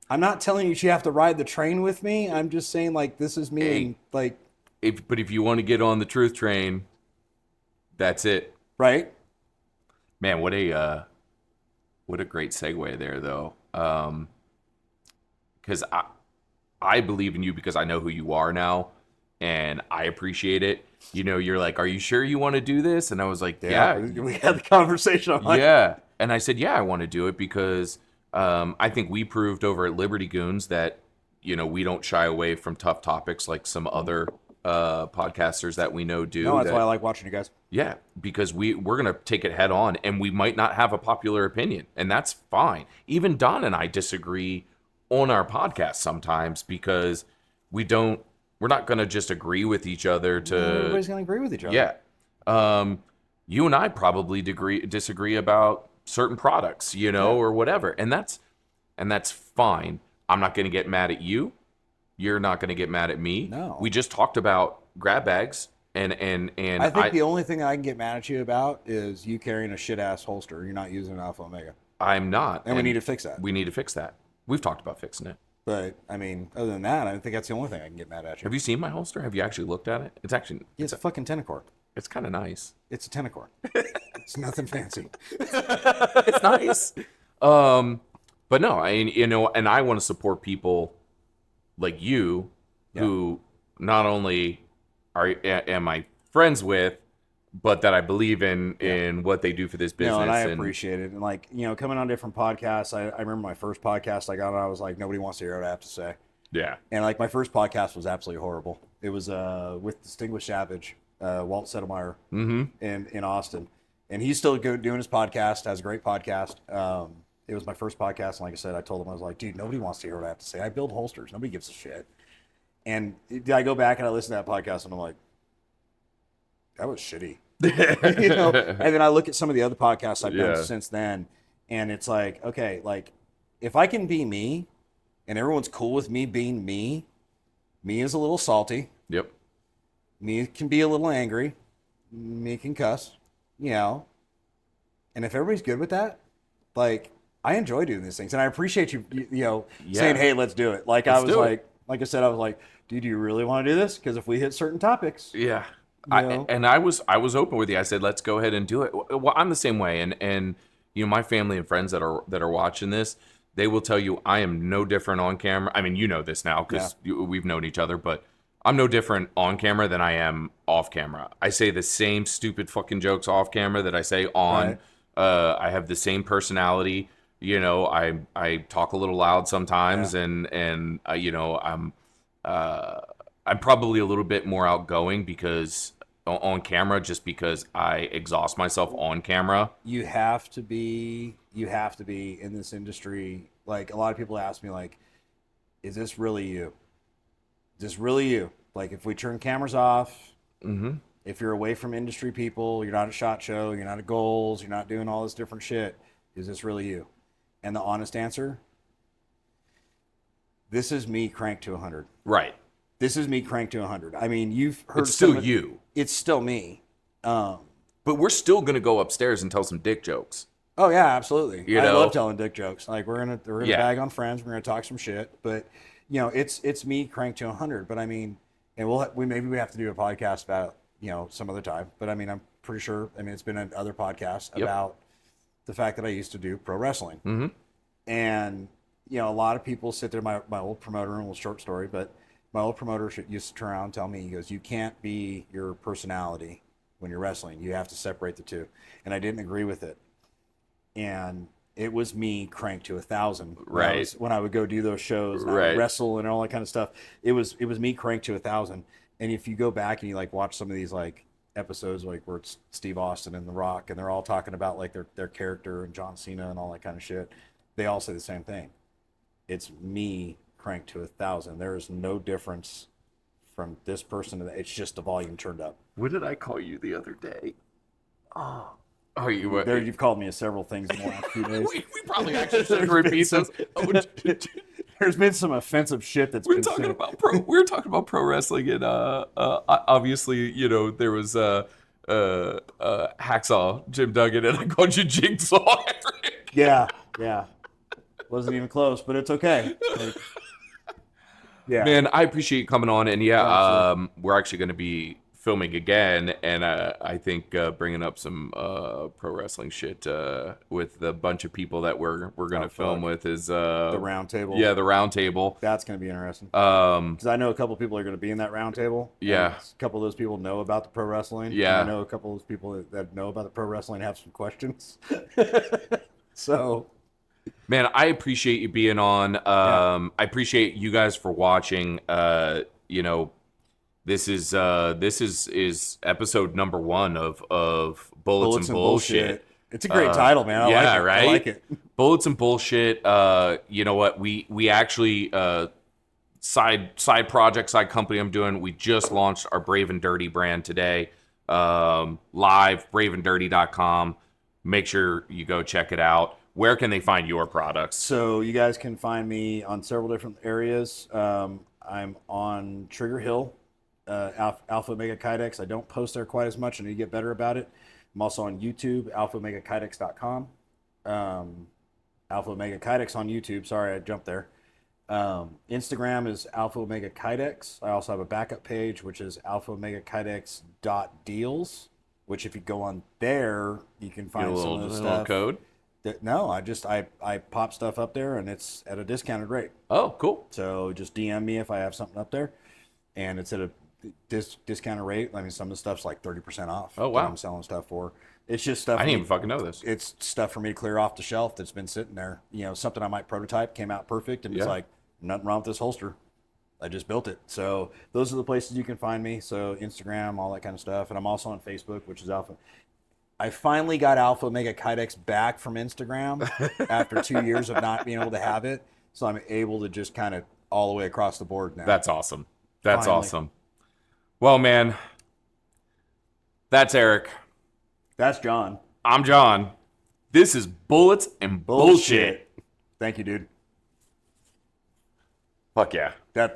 I'm not telling you have to ride the train with me. I'm just saying, like, this is me. Hey, like, if you want to get on the truth train, that's it. Right? Man, what a great segue there, though. Because I believe in you because I know who you are now, and I appreciate it. You're like, are you sure you want to do this? And I was like, yeah. We had the conversation. Yeah. And I said, yeah, I want to do it because I think we proved over at Liberty Goons that, we don't shy away from tough topics like some other podcasters that we know do. No, that's why I like watching you guys. Yeah, because we're going to take it head on, and we might not have a popular opinion, and that's fine. Even Don and I disagree on our podcast sometimes because we're not going to just agree with each other to... Everybody's going to agree with each other. Yeah. You and I probably disagree about certain products, or whatever. And that's fine. I'm not going to get mad at you. You're not going to get mad at me. No. We just talked about grab bags and I think the only thing I can get mad at you about is you carrying a shit ass holster. You're not using an Alpha Omega. I'm not. And we need to fix that. We need to fix that. We've talked about fixing it. But I mean, other than that, I think that's the only thing I can get mad at you. Have you seen my holster? Have you actually looked at it? It's a fucking Tenacore. It's kind of nice. It's a Tenacore. It's nothing fancy. It's nice. But no, and I want to support people like you who not only am I friends with, but that I believe in what they do for this business. No, and I appreciate it. And like, coming on different podcasts, I remember my first podcast I got on, I was like, nobody wants to hear what I have to say. Yeah. And like my first podcast was absolutely horrible. It was with Distinguished Savage, Walt Settlemeyer in Austin. And he's still doing his podcast, has a great podcast. It was my first podcast, and like I said, I told him, I was like, dude, nobody wants to hear what I have to say. I build holsters. Nobody gives a shit. And I go back and I listen to that podcast, and I'm like, that was shitty. And then I look at some of the other podcasts I've done since then, and it's like, okay, like, if I can be me, and everyone's cool with me being me is a little salty. Yep. Me can be a little angry. Me can cuss, And if everybody's good with that, like, I enjoy doing these things, and I appreciate you, saying, "Hey, let's do it." Like I said, I was like, "Dude, do you really want to do this? Because if we hit certain topics, yeah." I was open with you. I said, "Let's go ahead and do it." Well, I'm the same way, and my family and friends that are watching this, they will tell you I am no different on camera. I mean, this now because we've known each other, but I'm no different on camera than I am off camera. I say the same stupid fucking jokes off camera that I say on. Right. I have the same personality. I talk a little loud sometimes, and I'm I'm probably a little bit more outgoing because on camera, just because I exhaust myself on camera. You have to be in this industry. Like, a lot of people ask me, like, is this really you? Is this really you? Like, if we turn cameras off, if you're away from industry people, you're not at SHOT Show, you're not at Goals, you're not doing all this different shit, is this really you? And the honest answer, this is me cranked to 100. Right. This is me cranked to 100. I mean, you've heard It's still you. It's still me. But we're still going to go upstairs and tell some dick jokes. Oh yeah, absolutely. You I know? love telling dick jokes. Like, we're gonna bag on friends. We're gonna talk some shit. But it's me cranked to 100. But I mean, and we have to do a podcast about some other time. But I mean, I'm pretty sure. I mean, it's been in other podcasts about the fact that I used to do pro wrestling. And a lot of people sit there. My old promoter, and a little short story, but my old promoter used to turn around and tell me, he goes, "You can't be your personality when you're wrestling. You have to separate the two." And I didn't agree with it. And it was me cranked to 1,000. Right. When I would go do those shows, and I would wrestle and all that kind of stuff. It was me cranked to 1,000. And if you go back and you like watch some of these like episodes, like where it's Steve Austin and The Rock, and they're all talking about like their character and John Cena and all that kind of shit, they all say the same thing. It's me cranked to 1,000. There is no difference from this person to that. It's just the volume turned up. What did I call you the other day? Oh, you were there. You've called me several things in the last few days. we probably actually should repeat this. There's been some offensive shit that's been said. We're talking about pro wrestling, and obviously, there was Hacksaw Jim Duggan, and I called you Jigsaw Eric. Yeah. Wasn't even close, but it's okay. Yeah, man, I appreciate you coming on, and we're actually going to be filming again, and I think bringing up some pro wrestling shit with the bunch of people that we're going to film with is the round table. Yeah, the round table. That's going to be interesting. Because I know a couple of people are going to be in that round table. Yeah, a couple of those people know about the pro wrestling. Yeah, and I know a couple of those people that know about the pro wrestling have some questions. So, man, I appreciate you being on. I appreciate you guys for watching. This is episode number 1 of Bullets and Bullshit. It's a great title, man. I like it. Bullets and Bullshit. You know what? We actually side project, side company I'm doing. We just launched our Brave and Dirty brand today. Live, braveanddirty.com. Make sure you go check it out. Where can they find your products? So you guys can find me on several different areas. I'm on Trigger Hill. Alpha Omega Kydex. I don't post there quite as much. I need to get better about it. I'm also on YouTube, alphaomegakydex.com. Alpha Omega Kydex on YouTube. Sorry, I jumped there. Instagram is Alpha Omega Kydex. I also have a backup page, which is alphaomegakydex.deals, which if you go on there, you can find some of the stuff. Code? No, I pop stuff up there, and it's at a discounted rate. Oh, cool. So just DM me if I have something up there, and it's at a discounted rate. I mean, some of the stuff's like 30% off. Oh, wow. That I'm selling stuff for. It's just stuff. I didn't even fucking know this. It's stuff for me to clear off the shelf that's been sitting there. Something I might prototype, came out perfect, and it's like, nothing wrong with this holster. I just built it. So those are the places you can find me. So Instagram, all that kind of stuff. And I'm also on Facebook, which is Alpha. I finally got Alpha Omega Kydex back from Instagram after 2 years of not being able to have it. So I'm able to just kind of all the way across the board now. That's awesome. That's awesome. Well, man, that's Eric. That's John. I'm John. This is Bullets and Bullshit. Thank you, dude. Fuck yeah. That.